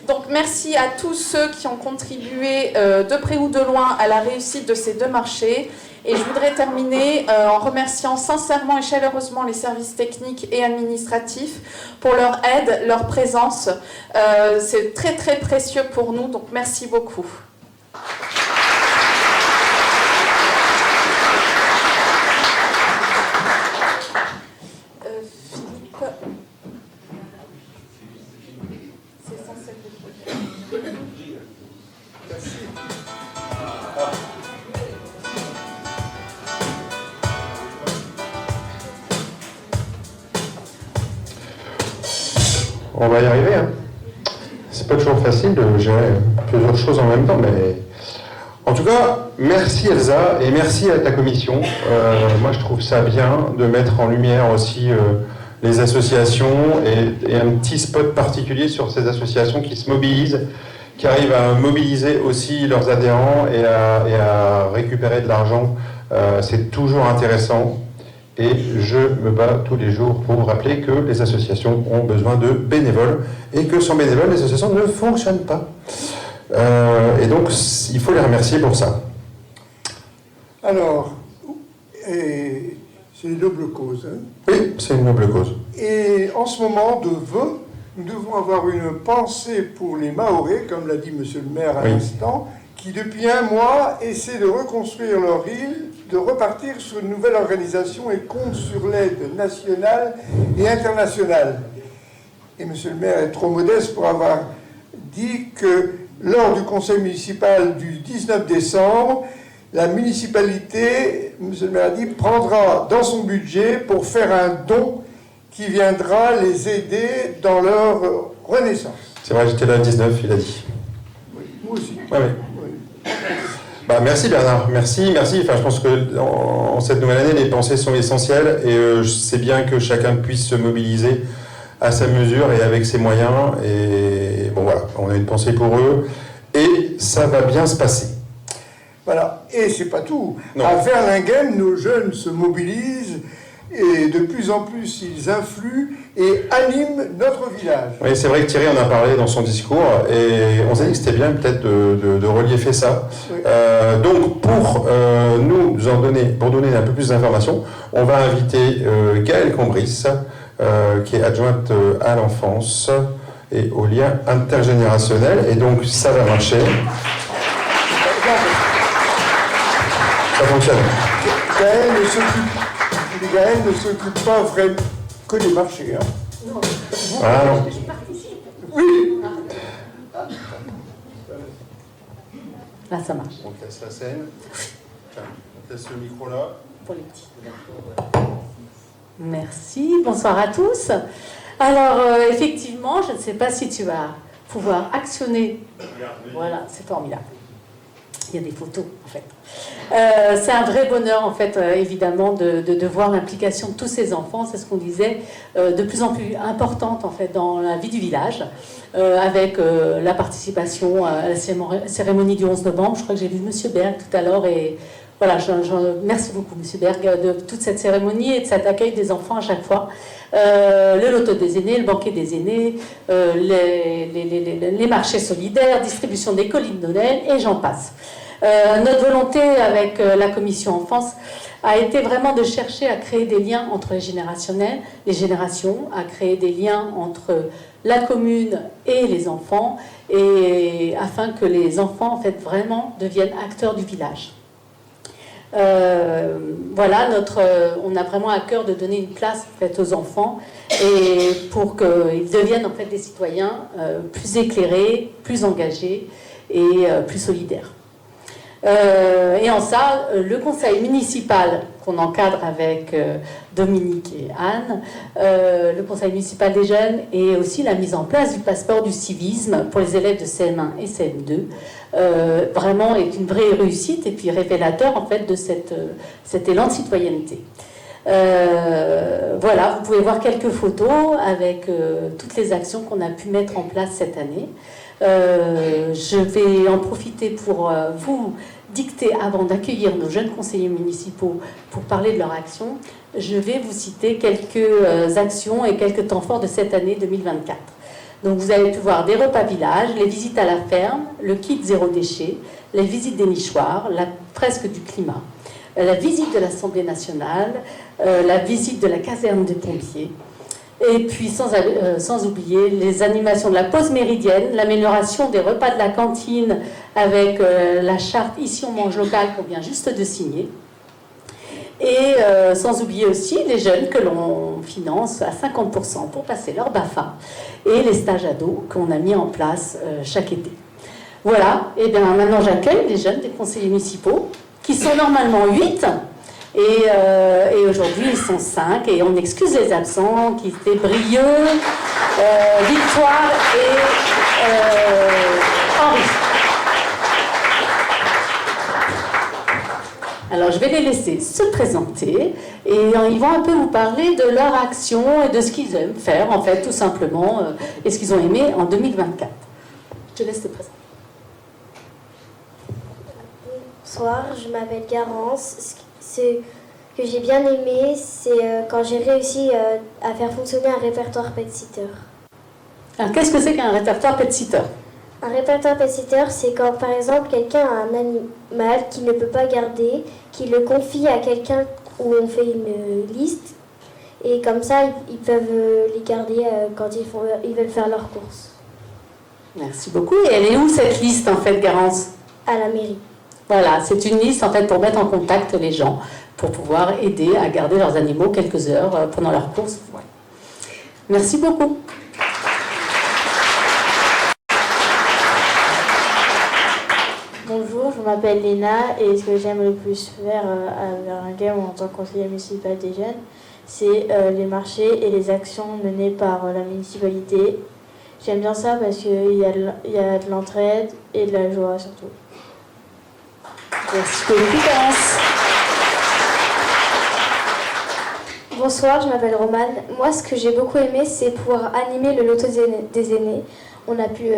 Donc merci à tous ceux qui ont contribué de près ou de loin à la réussite de ces deux marchés. Et je voudrais terminer en remerciant sincèrement et chaleureusement les services techniques et administratifs pour leur aide, leur présence. C'est très très précieux pour nous, donc merci beaucoup. On va y arriver, hein. C'est pas pas toujours facile de gérer plusieurs choses en même temps, mais en tout cas, merci Elsa et merci à ta commission. Moi, je trouve ça bien de mettre en lumière aussi les associations et un petit spot particulier sur ces associations qui se mobilisent, qui arrivent à mobiliser aussi leurs adhérents et à récupérer de l'argent. C'est toujours intéressant. Et je me bats tous les jours pour rappeler que les associations ont besoin de bénévoles et que sans bénévoles, les associations ne fonctionnent pas. Et donc, il faut les remercier pour ça. Alors, c'est une noble cause. Hein. Oui, c'est une noble cause. Et en ce moment de vœux, nous devons avoir une pensée pour les Mahorais, comme l'a dit Monsieur le maire à l'instant, qui depuis un mois essaient de reconstruire leur île, de repartir sur une nouvelle organisation et comptent sur l'aide nationale et internationale. Et Monsieur le maire est trop modeste pour avoir dit que lors du conseil municipal du 19 décembre, la municipalité, Monsieur le maire a dit, prendra dans son budget pour faire un don qui viendra les aider dans leur renaissance. C'est vrai, j'étais là le 19, il a dit. Oui, moi aussi. Ouais, ouais. Oui. Bah, merci Bernard, merci. Enfin, je pense que en cette nouvelle année, les pensées sont essentielles et c'est bien que chacun puisse se mobiliser à sa mesure et avec ses moyens. Et bon voilà, on a une pensée pour eux et ça va bien se passer. Voilà, et c'est pas tout. Non. À Verlinghem, nos jeunes se mobilisent et de plus en plus ils influent et animent notre village. Oui, c'est vrai que Thierry en a parlé dans son discours et on s'est dit que c'était bien peut-être de relier ça. Oui. Donc pour pour donner un peu plus d'informations, on va inviter Gaëlle Combris, qui est adjointe à l'enfance et au lien intergénérationnel, et donc ça va marcher. Ça fonctionne. Gaëlle ne s'occupe pas vraiment que des marchés. Hein. Non, Ah, non. je participe. Oui. Là, ça marche. On casse la scène. Tiens, on casse le micro là. Pour les petits. Merci, bonsoir à tous. Alors, effectivement, je ne sais pas si tu vas pouvoir actionner. Voilà, c'est formidable. Il y a des photos, en fait. C'est un vrai bonheur, en fait, évidemment, de voir l'implication de tous ces enfants, c'est ce qu'on disait, de plus en plus importante, en fait, dans la vie du village, avec la participation à la cérémonie du 11 novembre. Je crois que j'ai vu M. Berg tout à l'heure, et voilà, merci beaucoup, M. Berg, de toute cette cérémonie et de cet accueil des enfants à chaque fois. Le loto des aînés, le banquet des aînés, les marchés solidaires, distribution des colis de Noël, et j'en passe. Notre volonté avec la commission enfance a été vraiment de chercher à créer des liens entre les générations, à créer des liens entre la commune et les enfants, et afin que les enfants en fait vraiment deviennent acteurs du village. Voilà, on a vraiment à cœur de donner une place en fait, aux enfants et pour qu'ils deviennent en fait des citoyens plus éclairés, plus engagés et plus solidaires. Et en ça, le conseil municipal qu'on encadre avec Dominique et Anne, le conseil municipal des jeunes et aussi la mise en place du passeport du civisme pour les élèves de CM1 et CM2, vraiment est une vraie réussite et puis révélateur en fait de cet élan de citoyenneté. Voilà, vous pouvez voir quelques photos avec toutes les actions qu'on a pu mettre en place cette année. Je vais en profiter pour vous dicter, avant d'accueillir nos jeunes conseillers municipaux pour parler de leur action, je vais vous citer quelques actions et quelques temps forts de cette année 2024. Donc vous avez pu voir des repas village, les visites à la ferme, le kit zéro déchet, les visites des nichoirs, la fresque du climat, la visite de l'Assemblée nationale, la visite de la caserne des pompiers, et puis sans oublier les animations de la pause méridienne, l'amélioration des repas de la cantine avec la charte Ici on mange local qu'on vient juste de signer. Et sans oublier aussi les jeunes que l'on finance à 50% pour passer leur BAFA et les stages ados qu'on a mis en place chaque été. Voilà, et bien maintenant j'accueille les jeunes des conseillers municipaux qui sont normalement 8. Et aujourd'hui, ils sont 5 et on excuse les absents qui étaient Brieux, Victoire et Henri. Alors, je vais les laisser se présenter et ils vont un peu vous parler de leur action et de ce qu'ils aiment faire, en fait, tout simplement, et ce qu'ils ont aimé en 2024. Je te laisse te présenter. Bonsoir, je m'appelle Garance. Ce que j'ai bien aimé, c'est quand j'ai réussi à faire fonctionner un répertoire pet-sitter. Alors, qu'est-ce que c'est qu'un répertoire pet-sitter? Un répertoire pet-sitter, c'est quand, par exemple, quelqu'un a un animal qu'il ne peut pas garder, qu'il le confie à quelqu'un où on fait une liste, et comme ça, ils peuvent les garder quand ils veulent faire leurs courses. Merci beaucoup. Et elle est où cette liste, en fait, Garance? À la mairie. Voilà, c'est une liste, en fait, pour mettre en contact les gens, pour pouvoir aider à garder leurs animaux quelques heures pendant leurs courses. Ouais. Merci beaucoup. Bonjour, je m'appelle Léna et ce que j'aime le plus faire à Verlinghem en tant que conseiller municipal des jeunes, c'est les marchés et les actions menées par la municipalité. J'aime bien ça parce qu'il y a de l'entraide et de la joie surtout. Merci beaucoup, Garance. Bonsoir, je m'appelle Romane. Moi, ce que j'ai beaucoup aimé, c'est pouvoir animer le loto des aînés. On a pu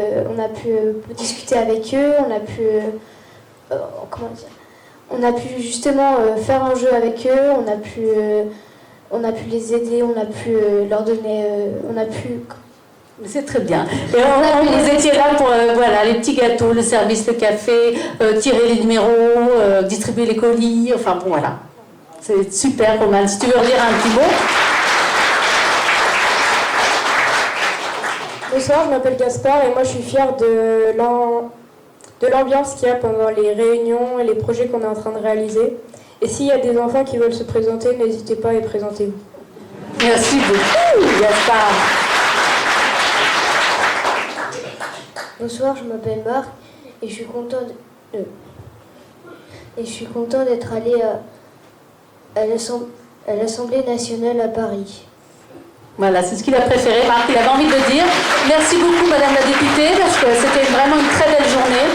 discuter avec eux, on a pu justement faire un jeu avec eux, on a pu les aider, on a pu leur donner, C'est très bien. Et on était là pour voilà, les petits gâteaux, le service, le café, tirer les numéros, distribuer les colis, enfin bon voilà. C'est super, Romane. Si tu veux redire un petit mot. Bonsoir, je m'appelle Gaspard et moi je suis fière de l'ambiance qu'il y a pendant les réunions et les projets qu'on est en train de réaliser. Et s'il y a des enfants qui veulent se présenter, n'hésitez pas et présentez-vous. Merci beaucoup, Gaspard. Bonsoir, je m'appelle Marc et je suis content d'être allé à l'Assemblée nationale à Paris. Voilà, c'est ce qu'il a préféré, Marc, il avait envie de le dire. Merci beaucoup, Madame la députée, parce que c'était vraiment une très belle journée.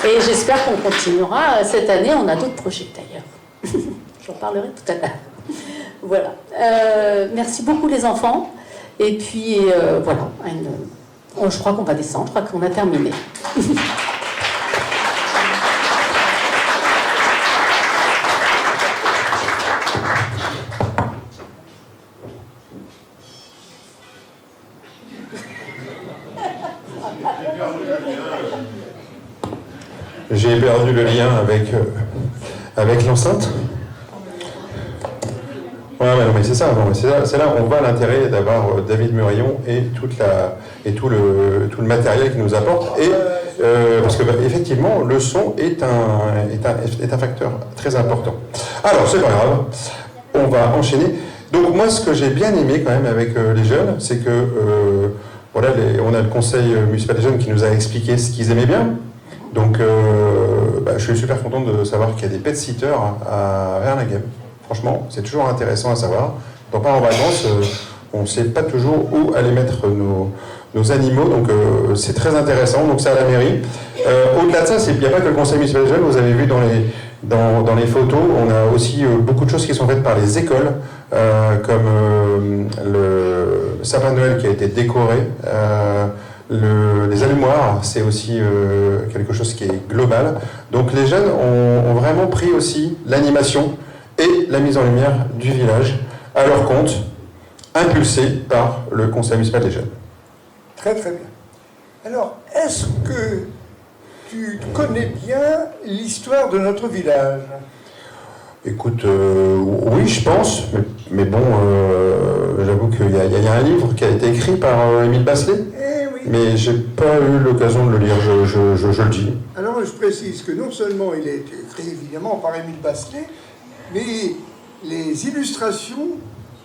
Et j'espère qu'on continuera cette année. On a d'autres projets, d'ailleurs. J'en parlerai tout à l'heure. Voilà. Merci beaucoup, les enfants. Et puis, voilà. Je crois qu'on va descendre. Je crois qu'on a terminé. J'ai perdu le lien avec l'enceinte. Ouais, non, mais c'est ça. C'est là où on voit l'intérêt d'avoir David Murillon et tout le matériel qu'il nous apporte. Et parce que effectivement, le son est un facteur très important. Alors, c'est pas grave. On va enchaîner. Donc moi, ce que j'ai bien aimé quand même avec les jeunes, c'est que voilà, on a le conseil municipal des jeunes qui nous a expliqué ce qu'ils aimaient bien. Donc, je suis super content de savoir qu'il y a des pet-sitters à Verlinghem. Franchement, c'est toujours intéressant à savoir. Quand on part en vacances, on ne sait pas toujours où aller mettre nos animaux, donc c'est très intéressant. Donc, c'est à la mairie. Au-delà de ça, il n'y a pas que le conseil municipal des jeunes. Vous avez vu dans les photos, on a aussi beaucoup de choses qui sont faites par les écoles, comme le sapin de Noël qui a été décoré. Les allumoirs, c'est aussi quelque chose qui est global. Donc les jeunes ont vraiment pris aussi l'animation et la mise en lumière du village à leur compte, impulsé par le conseil municipal des jeunes. Très très bien. Alors, est-ce que tu connais bien l'histoire de notre village? Écoute, oui, je pense, mais bon, j'avoue qu'il y a un livre qui a été écrit par Émile Bachelet. Mais j'ai pas eu l'occasion de le lire, je le dis. Alors je précise que non seulement il a été écrit évidemment par Émile Bachelet, mais les illustrations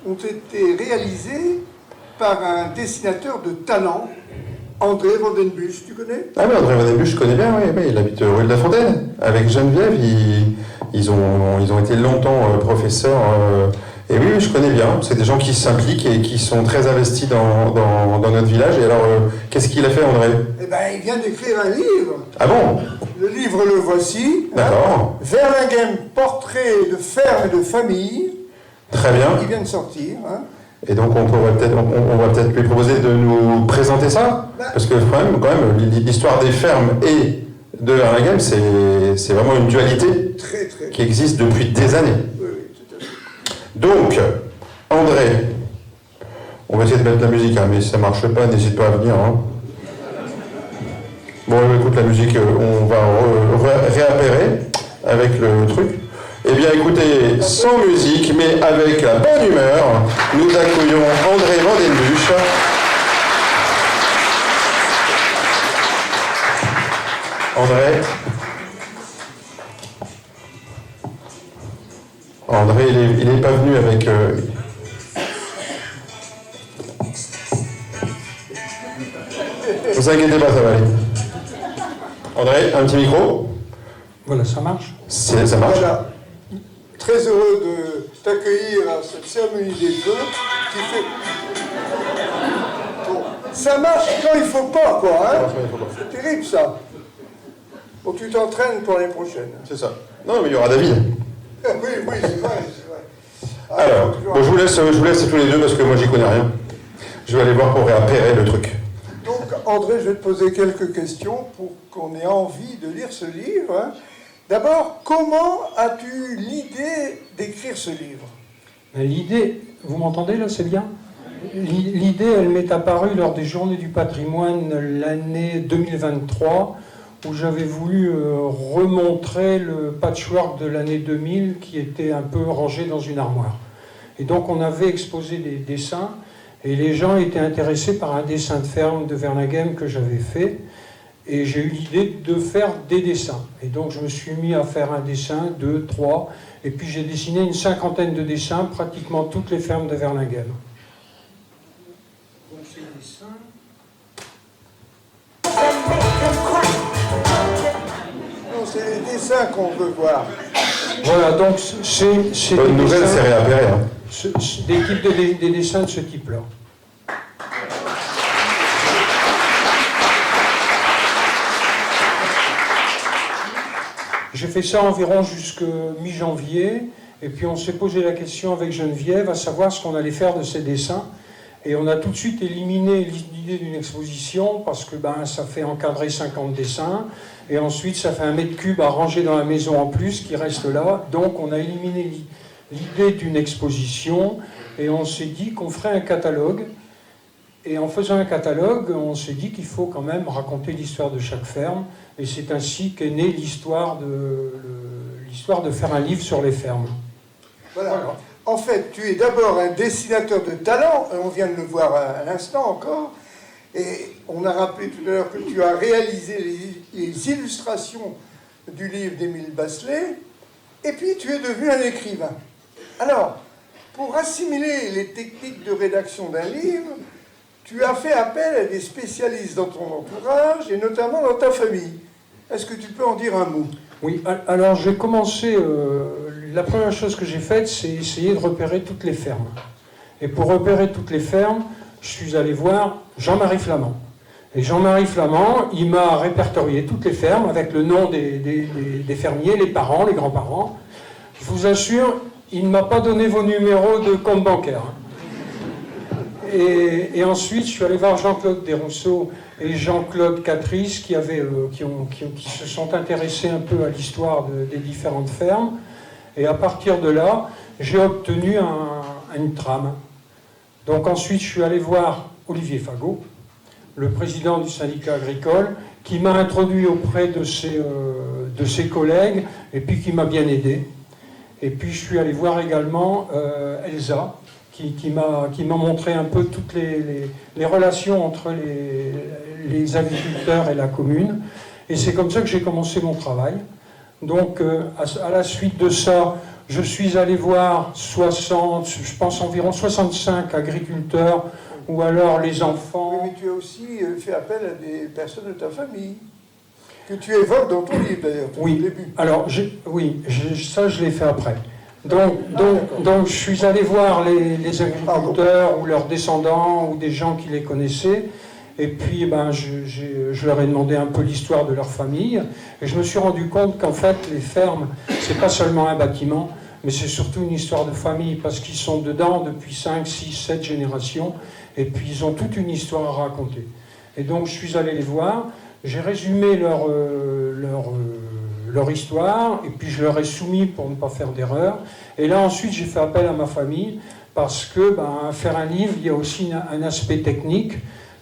ont été réalisées par un dessinateur de talent, André Vandenbusch, tu connais? Ah oui, André Vandenbusch, je connais bien, oui, il habite rue de la Fontaine. Avec Geneviève, ils ont été longtemps professeurs Et oui, je connais bien. C'est des gens qui s'impliquent et qui sont très investis dans notre village. Et alors, qu'est-ce qu'il a fait, André? Eh bien, il vient d'écrire un livre. Ah bon? Le livre, le voici. D'accord. Verlinghem, portrait de ferme et de famille. Très bien. Il vient de sortir. Hein. Et donc, on va peut-être lui proposer de nous présenter ça. Parce que quand même, l'histoire des fermes et de Verlinghem, c'est vraiment une dualité qui existe depuis des années. Donc, André, on va essayer de mettre la musique, hein, mais si ça ne marche pas, n'hésite pas à venir. Hein. Bon, écoute, la musique, on va réappairer avec le truc. Eh bien, écoutez, sans musique, mais avec la bonne humeur, nous accueillons André Vandenbusch. André, il n'est pas venu avec... Vous inquiétez pas, ça va aller. André, un petit micro. Voilà, ça marche. Ça marche. Voilà. Très heureux de t'accueillir à cette cérémonie des vœux qui fait... Bon, ça marche quand il ne faut pas, quoi. Hein. C'est terrible, ça. Bon, tu t'entraînes pour l'année prochaine. C'est ça. Non, mais il y aura David. Oui, c'est vrai. Alors, bon, je vous laisse tous les deux parce que moi, j'y connais rien. Je vais aller voir pour réappairer le truc. Donc, André, je vais te poser quelques questions pour qu'on ait envie de lire ce livre. Hein. D'abord, comment as-tu l'idée d'écrire ce livre? L'idée, vous m'entendez là, c'est bien? L'idée, elle m'est apparue lors des Journées du patrimoine l'année 2023, où j'avais voulu remontrer le patchwork de l'année 2000 qui était un peu rangé dans une armoire. Et donc on avait exposé des dessins, et les gens étaient intéressés par un dessin de ferme de Verlinghem que j'avais fait. Et j'ai eu l'idée de faire des dessins. Et donc je me suis mis à faire un dessin, 2, 3, et puis j'ai dessiné une 50aine de dessins, pratiquement toutes les fermes de Verlinghem. Donc ces dessins... Non, c'est les dessins qu'on veut voir. Voilà, donc c'est bonne nouvelle, c'est réappéré. Hein. Des dessins de ce type-là. J'ai fait ça environ jusqu'à mi-janvier, et puis on s'est posé la question avec Geneviève à savoir ce qu'on allait faire de ces dessins. Et on a tout de suite éliminé l'idée d'une exposition, parce que ça fait encadrer 50 dessins, et ensuite ça fait 1 mètre cube à ranger dans la maison en plus, qui reste là. Donc on a éliminé l'idée d'une exposition, et on s'est dit qu'on ferait un catalogue. Et en faisant un catalogue, on s'est dit qu'il faut quand même raconter l'histoire de chaque ferme, et c'est ainsi qu'est née l'histoire de faire un livre sur les fermes. Voilà. En fait, tu es d'abord un dessinateur de talent, on vient de le voir à l'instant encore, et on a rappelé tout à l'heure que tu as réalisé les illustrations du livre d'Émile Basselet, et puis tu es devenu un écrivain. Alors, pour assimiler les techniques de rédaction d'un livre, tu as fait appel à des spécialistes dans ton entourage, et notamment dans ta famille. Est-ce que tu peux en dire un mot? Oui, alors j'ai commencé... la première chose que j'ai faite, c'est essayer de repérer toutes les fermes. Et pour repérer toutes les fermes, je suis allé voir Jean-Marie Flamand. Et Jean-Marie Flamand, il m'a répertorié toutes les fermes avec le nom des fermiers, les parents, les grands-parents. Je vous assure, il ne m'a pas donné vos numéros de compte bancaire. Et ensuite, je suis allé voir Jean-Claude Desrousseaux et Jean-Claude Catrice qui se sont intéressés un peu à l'histoire des différentes fermes. Et à partir de là, j'ai obtenu une trame. Donc ensuite, je suis allé voir Olivier Fagot, le président du syndicat agricole, qui m'a introduit auprès de ses collègues, et puis qui m'a bien aidé. Et puis je suis allé voir également Elsa, qui m'a montré un peu toutes les relations entre les agriculteurs et la commune. Et c'est comme ça que j'ai commencé mon travail. Donc, à la suite de ça, je suis allé voir environ 65 agriculteurs, ou alors les enfants. Oui, mais tu as aussi fait appel à des personnes de ta famille, que tu évoques dans ton livre d'ailleurs, oui. au début. Alors, ça je l'ai fait après. Donc je suis allé voir les agriculteurs ou leurs descendants ou des gens qui les connaissaient. Et puis je leur ai demandé un peu l'histoire de leur famille. Et je me suis rendu compte qu'en fait, les fermes, c'est pas seulement un bâtiment, mais c'est surtout une histoire de famille, parce qu'ils sont dedans depuis 5, 6, 7 générations. Et puis ils ont toute une histoire à raconter. Et donc je suis allé les voir. J'ai résumé leur histoire, et puis je leur ai soumis pour ne pas faire d'erreur. Et là, ensuite, j'ai fait appel à ma famille, parce que faire un livre, il y a aussi un aspect technique.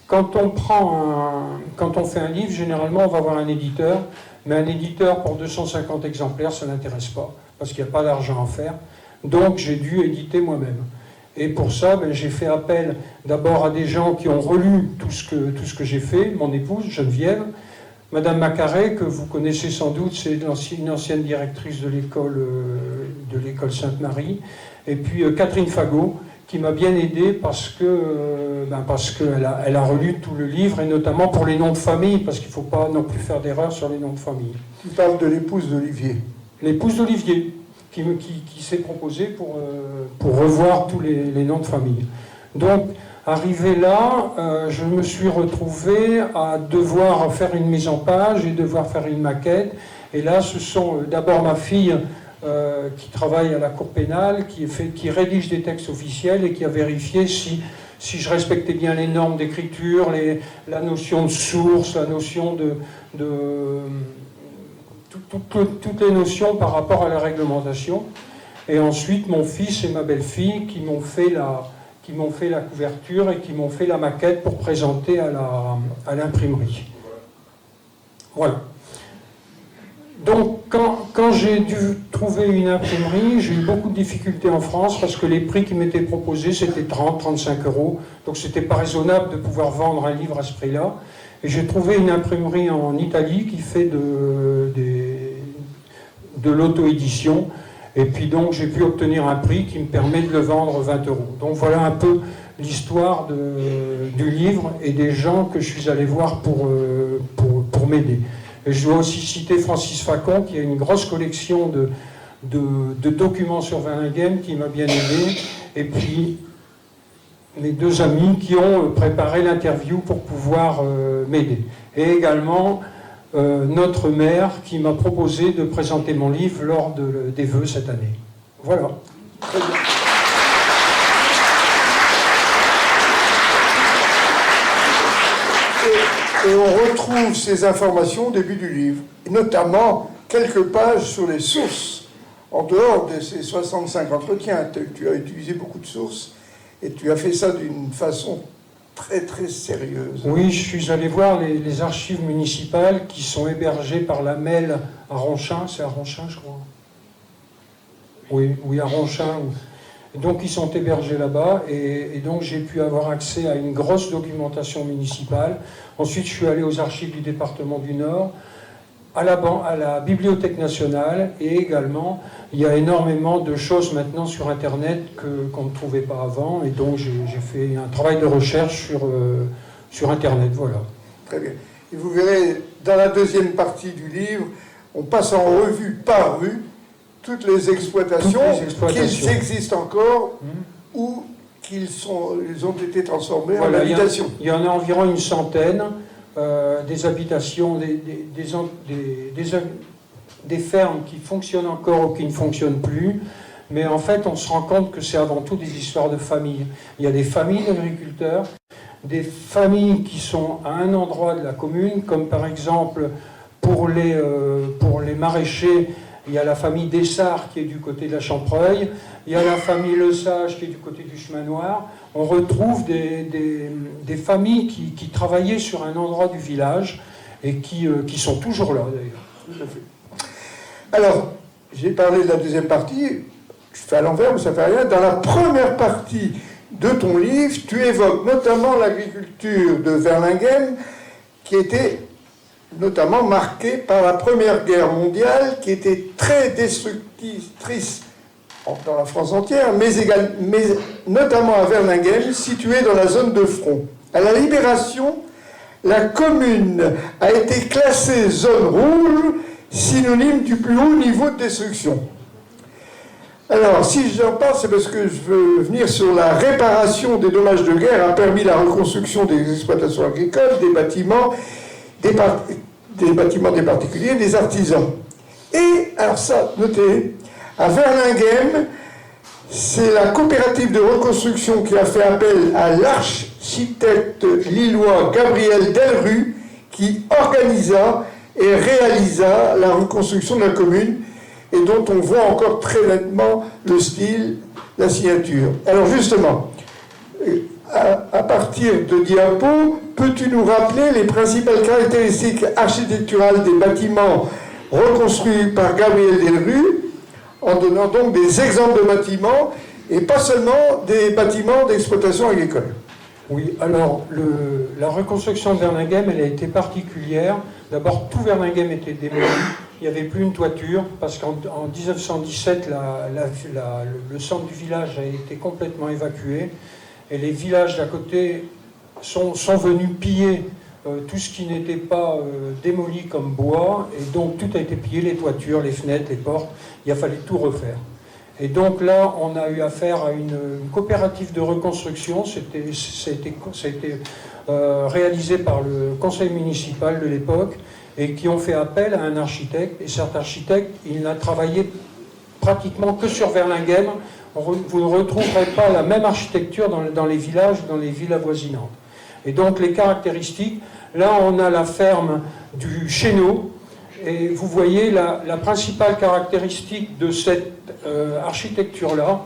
Quand on fait un livre, généralement, on va voir un éditeur, mais un éditeur pour 250 exemplaires, ça ne l'intéresse pas, parce qu'il n'y a pas d'argent à faire. Donc, j'ai dû éditer moi-même. Et pour ça, j'ai fait appel d'abord à des gens qui ont relu tout ce que j'ai fait, mon épouse, Geneviève, Madame Macaré, que vous connaissez sans doute, c'est une ancienne directrice de l'école Sainte-Marie, et puis Catherine Fagot, qui m'a bien aidé parce qu'elle a relu tout le livre, et notamment pour les noms de famille, parce qu'il ne faut pas non plus faire d'erreur sur les noms de famille. Tu parles de l'épouse d'Olivier. L'épouse d'Olivier, qui s'est proposée pour revoir tous les noms de famille. Donc, arrivé là, je me suis retrouvé à devoir faire une mise en page et devoir faire une maquette. Et là, ce sont d'abord ma fille qui travaille à la Cour pénale, qui rédige des textes officiels et qui a vérifié si je respectais bien les normes d'écriture, la notion de source, la notion toutes les notions par rapport à la réglementation. Et ensuite, mon fils et ma belle-fille qui m'ont fait la couverture et qui m'ont fait la maquette pour présenter à l'imprimerie. Voilà. Donc, quand j'ai dû trouver une imprimerie, j'ai eu beaucoup de difficultés en France parce que les prix qui m'étaient proposés, c'était 30-35 €. Donc, c'était pas raisonnable de pouvoir vendre un livre à ce prix-là. Et j'ai trouvé une imprimerie en Italie qui fait de l'auto-édition. Et puis donc, j'ai pu obtenir un prix qui me permet de le vendre 20 €. Donc, voilà un peu l'histoire du livre et des gens que je suis allé voir pour m'aider. Et je dois aussi citer Francis Facon, qui a une grosse collection de documents sur Werlinghem, qui m'a bien aidé. Et puis, mes deux amis qui ont préparé l'interview pour pouvoir m'aider. Et également, notre maire qui m'a proposé de présenter mon livre lors des vœux cette année. Voilà. Très bien. Et on retrouve ces informations au début du livre, et notamment quelques pages sur les sources. En dehors de ces 65 entretiens, tu as utilisé beaucoup de sources, et tu as fait ça d'une façon très très sérieuse. Oui, je suis allé voir les archives municipales qui sont hébergées par la MEL à Ronchin. C'est à Ronchin, je crois. Oui, à Ronchin. Donc ils sont hébergés là-bas et donc j'ai pu avoir accès à une grosse documentation municipale. Ensuite, je suis allé aux archives du département du Nord, à la Bibliothèque nationale, et également, il y a énormément de choses maintenant sur Internet qu'on ne trouvait pas avant, et donc j'ai fait un travail de recherche sur Internet, voilà. Très bien. Et vous verrez, dans la deuxième partie du livre, on passe en revue par rue toutes les exploitations, qu'ils existent encore, ou ils ont été transformés en habitations. Il y en a environ une centaine, des habitations, des fermes qui fonctionnent encore ou qui ne fonctionnent plus. Mais en fait, on se rend compte que c'est avant tout des histoires de famille. Il y a des familles d'agriculteurs, des familles qui sont à un endroit de la commune, comme par exemple pour les maraîchers, il y a la famille Dessart qui est du côté de la Champreuil, il y a la famille Le Sage qui est du côté du Chemin Noir. On retrouve des familles qui travaillaient sur un endroit du village et qui sont toujours là d'ailleurs. Tout à fait. Alors, j'ai parlé de la deuxième partie, je fais à l'envers mais ça ne fait rien. Dans la première partie de ton livre, tu évoques notamment l'agriculture de Werlinghem qui était notamment marquée par la Première Guerre mondiale, qui était très destructrice dans la France entière, mais notamment à Werlinghem, située dans la zone de front. À la Libération, la commune a été classée zone rouge, synonyme du plus haut niveau de destruction. Alors, si j'en parle, c'est parce que je veux venir sur la réparation des dommages de guerre a permis la reconstruction des exploitations agricoles, des bâtiments, des particuliers, des artisans. Et, alors ça, notez, à Verlinghem, c'est la coopérative de reconstruction qui a fait appel à l'architecte lillois Gabriel Delru qui organisa et réalisa la reconstruction de la commune et dont on voit encore très nettement le style, la signature. Alors justement, à partir de diapos, peux-tu nous rappeler les principales caractéristiques architecturales des bâtiments reconstruits par Gabriel Delru, en donnant donc des exemples de bâtiments et pas seulement des bâtiments d'exploitation agricole? Oui, alors la reconstruction de Verlinghem, elle a été particulière. D'abord, tout Verlinghem était démoli. Il n'y avait plus une toiture parce qu'en 1917, le centre du village a été complètement évacué et les villages d'à côté sont venus piller tout ce qui n'était pas démoli comme bois, et donc tout a été pillé, les toitures, les fenêtres, les portes. Il a fallu tout refaire. Et donc là, on a eu affaire à une coopérative de reconstruction. Ça a été réalisé par le conseil municipal de l'époque, et qui ont fait appel à un architecte. Et cet architecte, il n'a travaillé pratiquement que sur Verlinghem. Vous ne retrouverez pas la même architecture dans les villages, dans les villes avoisinantes. Et donc les caractéristiques, là on a la ferme du Chéneau, et vous voyez la principale caractéristique de cette architecture-là,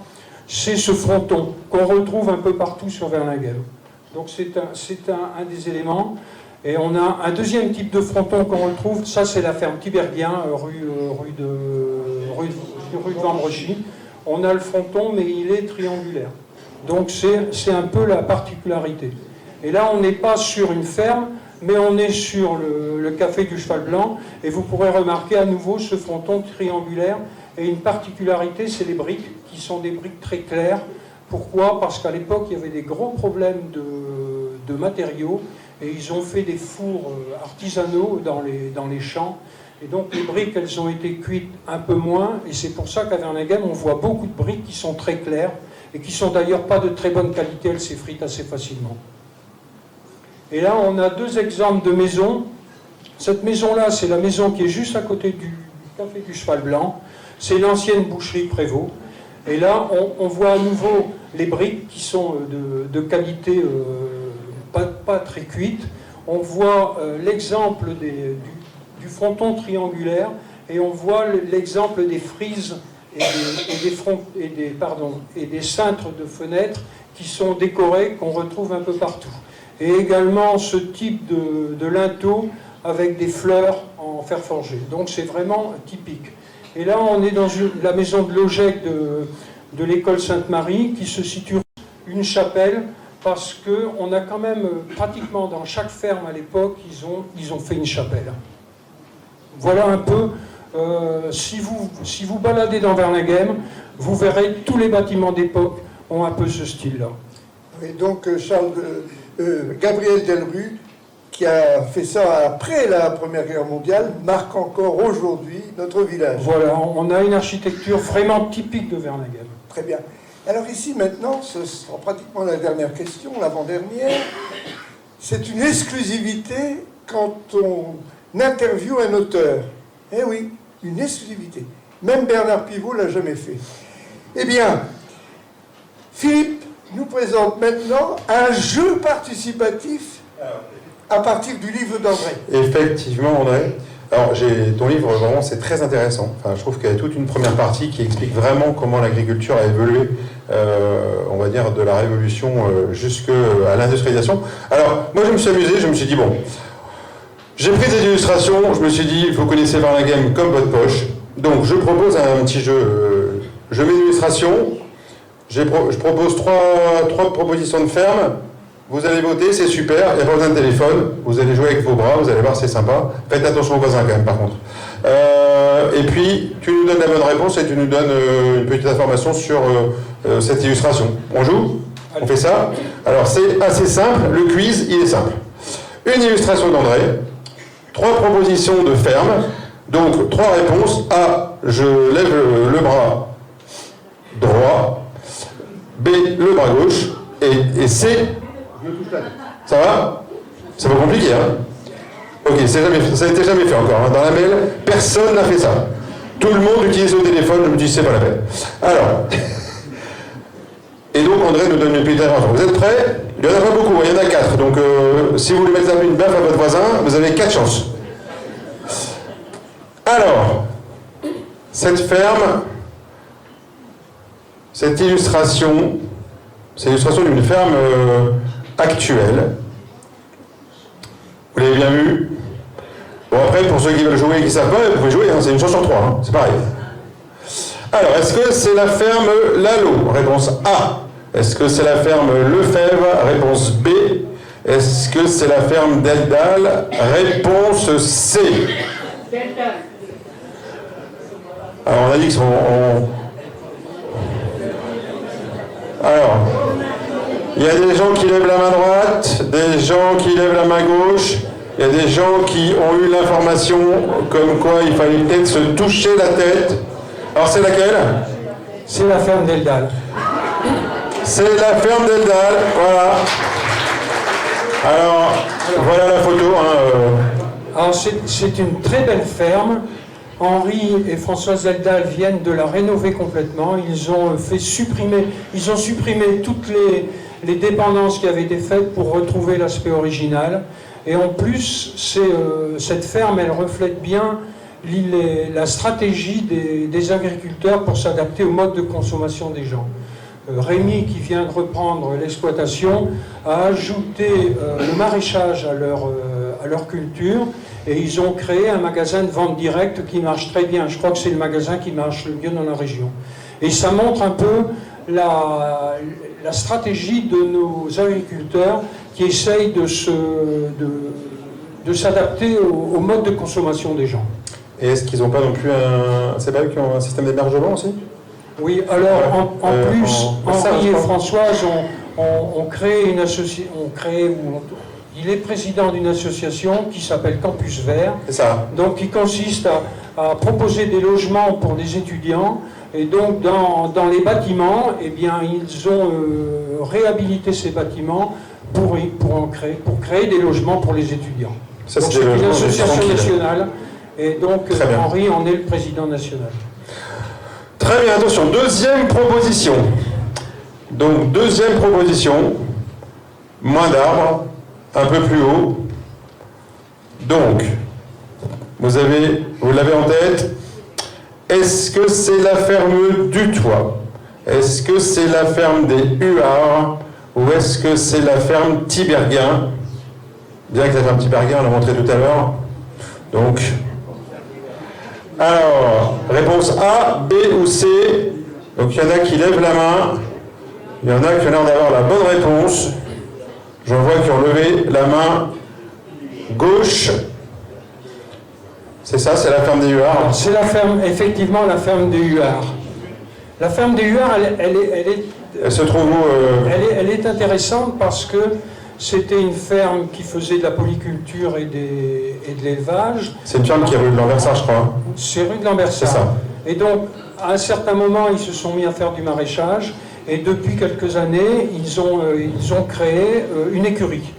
c'est ce fronton qu'on retrouve un peu partout sur Verlinghem. Donc c'est un des éléments. Et on a un deuxième type de fronton qu'on retrouve, ça c'est la ferme Tiberghien, rue de Vendrechy. On a le fronton, mais il est triangulaire. Donc c'est un peu la particularité. Et là, on n'est pas sur une ferme, mais on est sur le café du Cheval Blanc, et vous pourrez remarquer à nouveau ce fronton triangulaire. Et une particularité, c'est les briques, qui sont des briques très claires. Pourquoi? Parce qu'à l'époque, il y avait des gros problèmes de matériaux, et ils ont fait des fours artisanaux dans les champs. Et donc les briques, elles ont été cuites un peu moins, et c'est pour ça qu'à Verlinghem, on voit beaucoup de briques qui sont très claires, et qui sont d'ailleurs pas de très bonne qualité, elles s'effritent assez facilement. Et là, on a deux exemples de maisons. Cette maison-là, c'est la maison qui est juste à côté du café du Cheval Blanc. C'est l'ancienne boucherie Prévost. Et là, on voit à nouveau les briques qui sont de qualité pas très cuite. On voit l'exemple du fronton triangulaire, et on voit l'exemple des frises et des cintres de fenêtres qui sont décorés, qu'on retrouve un peu partout. Et également ce type de linteau avec des fleurs en fer forgé. Donc c'est vraiment typique. Et là, on est dans la maison de Logec de l'école Sainte-Marie, qui se situe une chapelle, parce qu'on a quand même, pratiquement dans chaque ferme à l'époque, ils ont fait une chapelle. Voilà un peu, si vous baladez dans Verlinghem, vous verrez tous les bâtiments d'époque ont un peu ce style-là. Et donc Gabriel Delru, qui a fait ça après la Première Guerre mondiale, marque encore aujourd'hui notre village. Voilà, on a une architecture vraiment typique de Verlinghem. Très bien. Alors ici maintenant, ce sera pratiquement la dernière question, l'avant-dernière. C'est une exclusivité quand on interviewe un auteur. Eh oui, une exclusivité. Même Bernard Pivot ne l'a jamais fait. Eh bien, Philippe nous présente maintenant un jeu participatif à partir du livre d'André. Effectivement, André. Alors, ton livre, vraiment, c'est très intéressant. Enfin, je trouve qu'il y a toute une première partie qui explique vraiment comment l'agriculture a évolué, on va dire, de la Révolution jusqu'à l'industrialisation. Alors, moi, je me suis amusé, je me suis dit, bon, j'ai pris des illustrations, je me suis dit, vous connaissez Verlinghem comme votre poche, donc je propose un petit jeu. Je mets une illustration, je propose trois propositions de ferme. Vous allez voter, c'est super, il n'y a pas besoin de téléphone, vous allez jouer avec vos bras, vous allez voir, c'est sympa. Faites attention aux voisins quand même, par contre. Et puis, tu nous donnes la bonne réponse et tu nous donnes une petite information sur cette illustration. On joue? On fait ça? Alors, c'est assez simple, le quiz, il est simple. Une illustration d'André, 3 propositions de ferme, donc 3 réponses. A, je lève le bras droit, B, le bras gauche, et C, ça va? C'est pas compliqué, hein? Ok, ça n'a été jamais fait encore. Hein. Dans la mail, personne n'a fait ça. Tout le monde utilise le téléphone, je me dis c'est pas la peine. Alors, et donc André nous donne une petite intervention. Vous êtes prêts? Il n'y en a pas beaucoup, il y en a 4. Donc si vous voulez mettre une baffe à votre voisin, vous avez 4 chances. Alors, cette ferme, cette illustration, c'est l'illustration d'une ferme actuelle. Vous l'avez bien vu? Bon, après, pour ceux qui veulent jouer et qui ne savent pas, vous pouvez jouer, hein, c'est une chance sur 3, hein, c'est pareil. Alors, est-ce que c'est la ferme Lalo? Réponse A. Est-ce que c'est la ferme Lefebvre? Réponse B. Est-ce que c'est la ferme Deldal? Réponse C. Alors, on a dit qu'ils sont... Alors, il y a des gens qui lèvent la main droite, des gens qui lèvent la main gauche, il y a des gens qui ont eu l'information comme quoi il fallait peut-être se toucher la tête. Alors, c'est laquelle? C'est la ferme Deldal. C'est la ferme Deldal, voilà. Alors, voilà la photo. Alors, c'est une très belle ferme. Henri et Françoise Deldal viennent de la rénover complètement. Ils ont supprimé toutes les dépendances qui avaient été faites pour retrouver l'aspect original. Et en plus, cette ferme, elle reflète bien la stratégie des agriculteurs pour s'adapter au mode de consommation des gens. Rémi, qui vient de reprendre l'exploitation, a ajouté le maraîchage à leur culture, et ils ont créé un magasin de vente directe qui marche très bien. Je crois que c'est le magasin qui marche le mieux dans la région. Et ça montre un peu la stratégie de nos agriculteurs qui essayent de s'adapter au mode de consommation des gens. Et est-ce qu'ils n'ont pas non plus c'est pas eux qui ont un système d'hébergement aussi? Oui, alors en plus, Henri et Françoise ont créé une association, il est président d'une association qui s'appelle Campus Vert, donc qui consiste à proposer des logements pour des étudiants, et donc dans les bâtiments, eh bien, ils ont réhabilité ces bâtiments pour créer des logements pour les étudiants. Ça, donc c'est une association nationale, et donc Henri en est le président national. Très bien, attention, deuxième proposition. Donc, deuxième proposition, moins d'arbres, un peu plus haut. Donc, vous l'avez en tête. Est-ce que c'est la ferme du Toit? Est-ce que c'est la ferme des Huards? Ou est-ce que c'est la ferme Tiberghien? Bien que la ferme Tiberghien, on l'a montré tout à l'heure. Donc, alors, réponse A, B ou C. Donc il y en a qui lèvent la main. Il y en a qui ont l'air d'avoir la bonne réponse. J'en vois qui ont levé la main gauche. C'est ça, c'est la ferme des Huards. C'est effectivement la ferme des Huards. La ferme des Huards, elle se trouve où elle est intéressante parce que c'était une ferme qui faisait de la polyculture et de l'élevage. C'est une ferme qui est rue de Lambersart, je crois. C'est rue de Lambersart. C'est ça. Et donc, à un certain moment, ils se sont mis à faire du maraîchage. Et depuis quelques années, ils ont créé une écurie.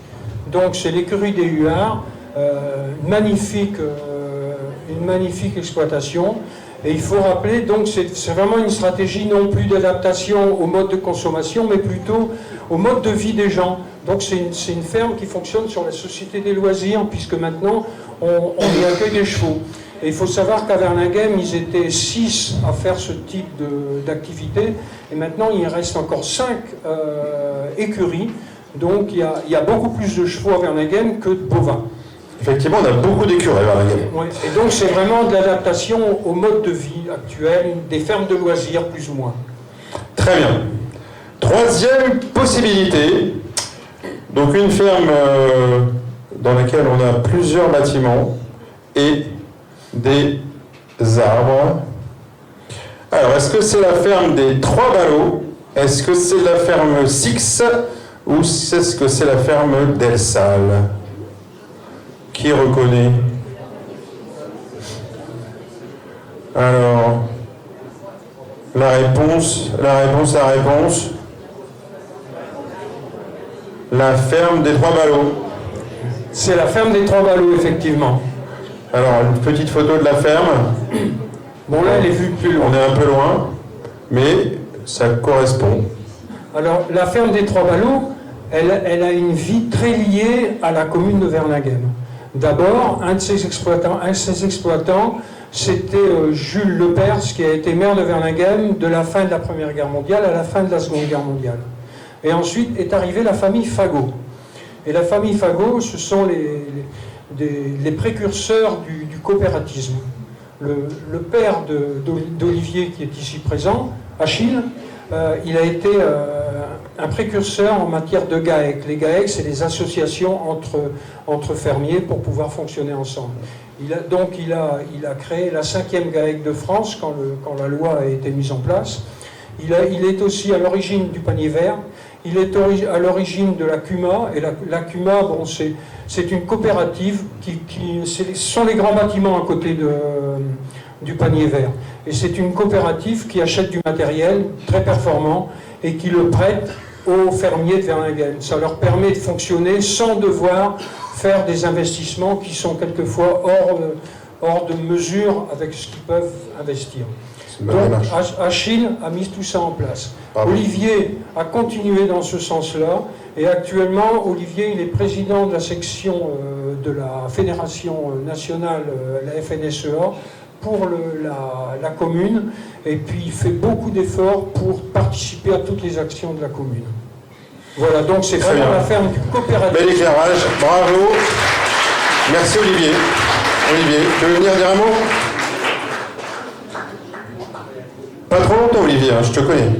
Donc, c'est l'écurie des Huards, une magnifique exploitation. Et il faut rappeler, donc, c'est vraiment une stratégie non plus d'adaptation au mode de consommation, mais plutôt au mode de vie des gens. Donc c'est une ferme qui fonctionne sur la société des loisirs, puisque maintenant on y accueille des chevaux. Et il faut savoir qu'à Verlinghem, ils étaient 6 à faire ce type d'activité, et maintenant il reste encore 5 écuries. Donc il y a beaucoup plus de chevaux à Verlinghem que de bovins. Effectivement, on a beaucoup d'écuries à Verlinghem. Oui. Et donc c'est vraiment de l'adaptation au mode de vie actuel, des fermes de loisirs plus ou moins. Très bien. Troisième possibilité. Donc une ferme dans laquelle on a plusieurs bâtiments et des arbres. Alors, est-ce que c'est la ferme des Trois Ballots? Est-ce que c'est la ferme Six? Ou est-ce que c'est la ferme d'El Salle? Qui reconnaît? Alors, La réponse. La ferme des Trois Ballots. C'est la ferme des Trois Ballots, effectivement. Alors, une petite photo de la ferme. Bon, là, elle est vue plus loin. On est un peu loin, mais ça correspond. Alors, la ferme des Trois Ballots, elle a une vie très liée à la commune de Vernaghem. D'abord, un de ses exploitants, c'était Jules Lepers, qui a été maire de Vernaghem de la fin de la Première Guerre mondiale à la fin de la Seconde Guerre mondiale. Et ensuite est arrivée la famille Fagot. Et la famille Fagot, ce sont les précurseurs du coopératisme. Le père d'Olivier, qui est ici présent, Achille, il a été un précurseur en matière de GAEC. Les GAEC, c'est les associations entre fermiers pour pouvoir fonctionner ensemble. Il a créé la 5e GAEC de France quand la loi a été mise en place. Il est aussi à l'origine du panier vert. Il est à l'origine de la CUMA. Et la CUMA, bon, c'est une coopérative ce sont les grands bâtiments à côté du panier vert. Et c'est une coopérative qui achète du matériel très performant et qui le prête aux fermiers de Vernaghem. Ça leur permet de fonctionner sans devoir faire des investissements qui sont quelquefois hors de mesure avec ce qu'ils peuvent investir. Donc Achille a mis tout ça en place. Bravo. Olivier a continué dans ce sens-là et actuellement Olivier il est président de la section de la Fédération nationale, la FNSEA, pour la commune, et puis il fait beaucoup d'efforts pour participer à toutes les actions de la commune. Voilà, donc c'est vraiment la ferme du coopératif. Bel éclairage, bravo. Merci Olivier. Olivier, tu veux venir dire un mot? Pas trop longtemps Olivier, hein, je te connais.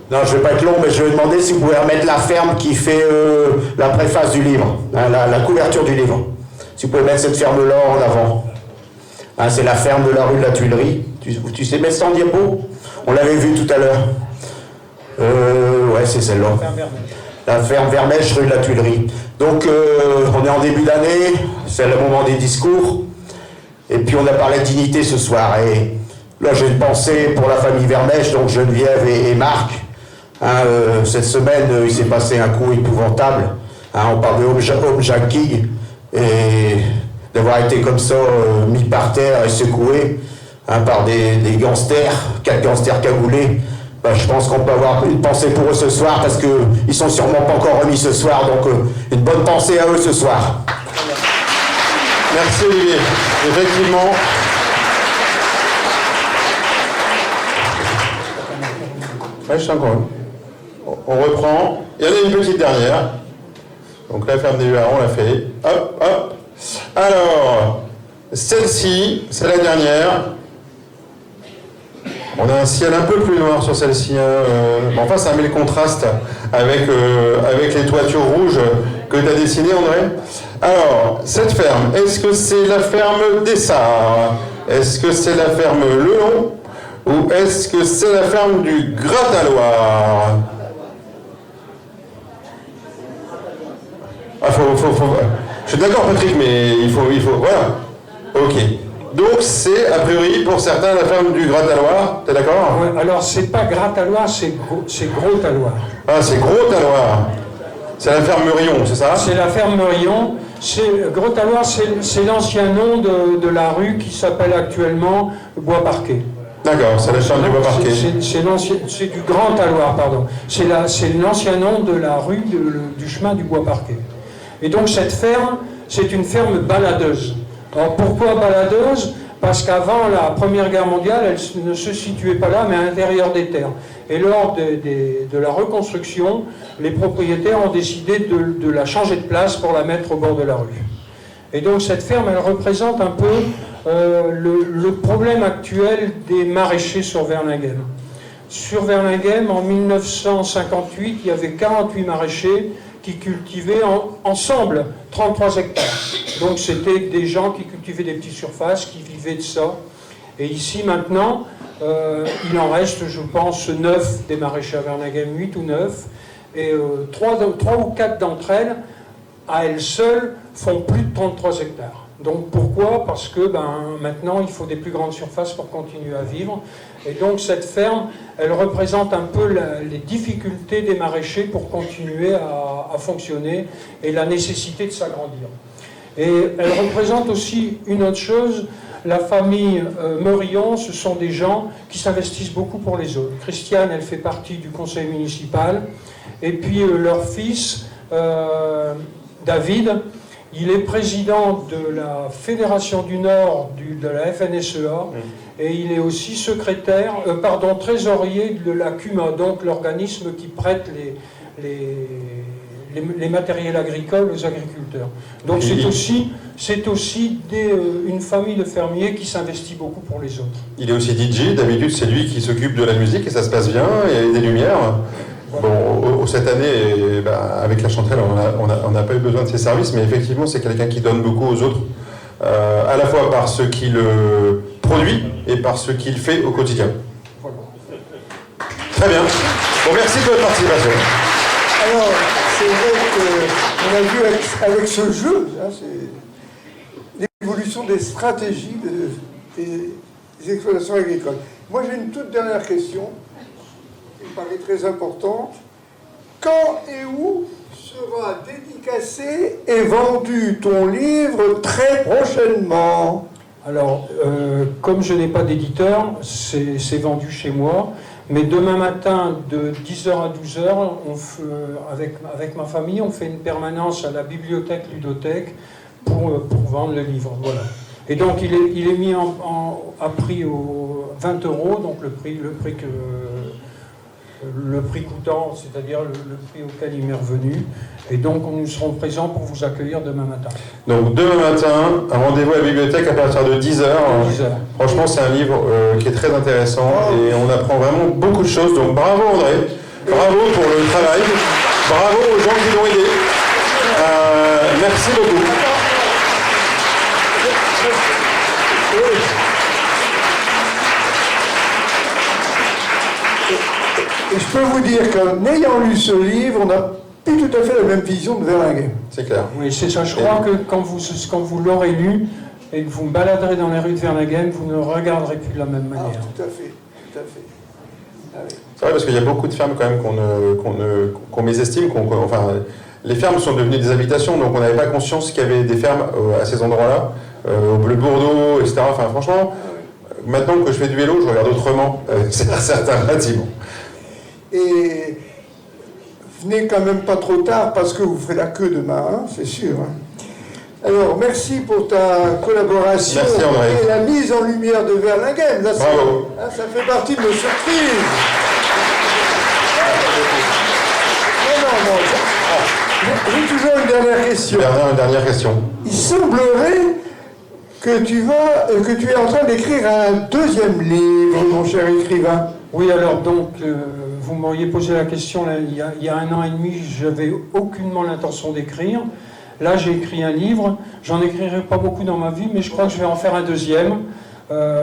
Non, je ne vais pas être long, mais je vais demander si vous pouvez remettre la ferme qui fait la préface du livre, hein, la couverture du livre. Si vous pouvez mettre cette ferme-là en avant. Hein, c'est la ferme de la rue de la Tuilerie. Tu sais mettre ça en diapo? On l'avait vu tout à l'heure. Ouais, c'est celle-là. La ferme Vermèche, rue de la Tuilerie. Donc, on est en début d'année, c'est le moment des discours. Et puis, on a parlé de dignité ce soir. Et là, j'ai une pensée pour la famille Vermèche, donc Geneviève et Marc. Hein, cette semaine, il s'est passé un coup épouvantable. Hein, on parle de homejacking. Et d'avoir été comme ça, mis par terre et secoué par des gangsters, 4 gangsters cagoulés. Je pense qu'on peut avoir une pensée pour eux ce soir parce qu'ils sont sûrement pas encore remis ce soir, donc une bonne pensée à eux ce soir. Merci Olivier. Effectivement. Ouais, je sens quand même. On reprend. Il y en a une petite dernière. Donc la ferme des Huarons, on l'a fait. Hop, hop. Alors, celle-ci, c'est la dernière. On a un ciel un peu plus noir sur celle-ci. Hein. Enfin, ça met le contraste avec les toitures rouges que tu as dessinées, André. Alors, cette ferme, est-ce que c'est la ferme d'Essart? Est-ce que c'est la ferme Lelon? Ou est-ce que c'est la ferme du Gratte-à-Loire? Ah, je suis d'accord, Patrick, mais il faut... Voilà. Ok. Donc, c'est, a priori, pour certains, la ferme du Gratte-à-Loire. T'es d'accord? Ouais, alors, c'est pas Gratte-à-Loire, c'est Gros-à-Loire. Ah, c'est Gros-à-Loire. C'est la ferme Meurion, c'est ça? C'est la ferme Meurion. Gros-à-Loire, c'est l'ancien nom de la rue qui s'appelle actuellement Bois-Parquet. D'accord, c'est la ferme du Bois-Parquet. C'est du Grand-à-Loire, pardon. C'est l'ancien nom de la rue du chemin du Bois-Parquet. Et donc cette ferme, c'est une ferme baladeuse. Alors pourquoi baladeuse? Parce qu'avant la Première Guerre mondiale, elle ne se situait pas là, mais à l'intérieur des terres. Et lors de la reconstruction, les propriétaires ont décidé de la changer de place pour la mettre au bord de la rue. Et donc cette ferme, elle représente un peu le problème actuel des maraîchers sur Vernaghem. Sur Vernaghem, en 1958, il y avait 48 maraîchers qui cultivaient ensemble 33 hectares. Donc c'était des gens qui cultivaient des petites surfaces, qui vivaient de ça. Et ici maintenant, il en reste, je pense, 9 des maraîchers à Vernaghem, 8 ou 9. Et 3 ou 4 d'entre elles, à elles seules, font plus de 33 hectares. Donc pourquoi? Parce que maintenant il faut des plus grandes surfaces pour continuer à vivre. Et donc cette ferme, elle représente un peu les difficultés des maraîchers pour continuer à fonctionner et la nécessité de s'agrandir. Et elle représente aussi une autre chose, la famille Meurillon, ce sont des gens qui s'investissent beaucoup pour les autres. Christiane, elle fait partie du conseil municipal, et puis leur fils, David, il est président de la Fédération du Nord de la FNSEA, et il est aussi trésorier de la CUMA, donc l'organisme qui prête les matériels agricoles aux agriculteurs. Donc c'est aussi une famille de fermiers qui s'investit beaucoup pour les autres. Il est aussi DJ, d'habitude c'est lui qui s'occupe de la musique et ça se passe bien, il y a des lumières. Bon, cette année, avec la Chanterelle, on n'a pas eu besoin de ses services, mais effectivement c'est quelqu'un qui donne beaucoup aux autres, à la fois par ce qu'il produit et par ce qu'il fait au quotidien. Voilà. Très bien. Bon, merci de votre participation. Alors, c'est vrai qu'on a vu avec ce jeu, c'est l'évolution des stratégies des exploitations agricoles. Moi, j'ai une toute dernière question, qui me paraît très importante. Quand et où sera dédicacé et vendu ton livre très prochainement? Alors, comme je n'ai pas d'éditeur, c'est vendu chez moi. Mais demain matin, de 10h à 12h, avec ma famille, on fait une permanence à la bibliothèque Ludothèque pour vendre le livre. Voilà. Et donc, il est mis à prix aux 20 €, donc le prix coûtant, c'est-à-dire le prix auquel il m'est revenu. Et donc, nous serons présents pour vous accueillir demain matin. Donc, demain matin, un rendez-vous à la bibliothèque à partir de 10h. Franchement, c'est un livre qui est très intéressant et on apprend vraiment beaucoup de choses. Donc, bravo André, bravo pour le travail, bravo aux gens qui l'ont aidé. Merci beaucoup. Et je peux vous dire qu'en ayant lu ce livre, on n'a plus tout à fait la même vision de Verlinghem. C'est clair. Oui, c'est ça. Je crois que quand vous l'aurez lu et que vous me baladerez dans les rues de Verlinghem, vous ne regarderez plus de la même manière. Tout à fait, tout à fait. Ah oui. C'est vrai parce qu'il y a beaucoup de fermes quand même qu'on mésestime. Enfin, les fermes sont devenues des habitations, donc on n'avait pas conscience qu'il y avait des fermes à ces endroits-là, au Bleu Bourdeau, etc. Enfin, franchement, maintenant que je fais du vélo, je regarde autrement certains bâtiments. Et venez quand même pas trop tard parce que vous ferez la queue demain, hein, c'est sûr. Hein. Alors, merci pour ta collaboration et la mise en lumière de Verlinghem. Là, bravo. Là, ça fait partie de nos surprises. Non. J'ai toujours une dernière question. Une dernière question. Il semblerait que tu es en train d'écrire un deuxième livre, mon cher écrivain. Oui, alors donc, vous m'auriez posé la question là, il y a 1 an et demi, j'avais aucunement l'intention d'écrire. Là, j'ai écrit un livre. J'en écrirai pas beaucoup dans ma vie, mais je crois que je vais en faire un deuxième.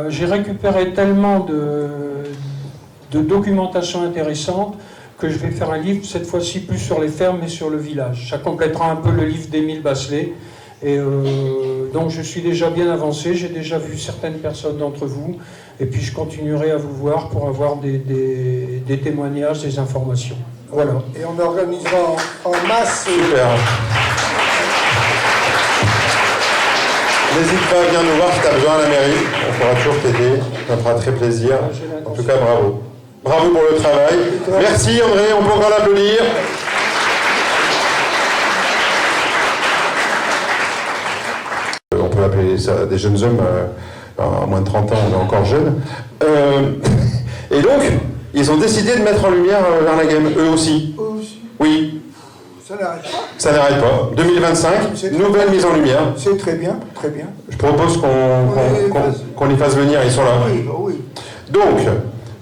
J'ai récupéré tellement de documentation intéressante que je vais faire un livre, cette fois-ci plus sur les fermes, mais sur le village. Ça complétera un peu le livre d'Émile Bachelet. Et donc, je suis déjà bien avancé. J'ai déjà vu certaines personnes d'entre vous. Et puis, je continuerai à vous voir pour avoir des témoignages, des informations. Voilà. Et on organisera en masse. Super. N'hésite pas à venir nous voir si tu as besoin à la mairie. On pourra toujours t'aider. Ça fera très plaisir. En tout cas, bravo. Bravo pour le travail. Merci André, on peut encore l'applaudir. On peut appeler ça des jeunes hommes, à moins de 30 ans, on est encore jeunes. Et donc, ils ont décidé de mettre en lumière Verlinghem, eux aussi. Eux aussi. Oui. Ça n'arrête pas. Ça n'arrête pas. 2025, nouvelle mise en lumière. C'est très bien, très bien. Je propose qu'on les fasse venir, ils sont là. Oui, oui. Donc,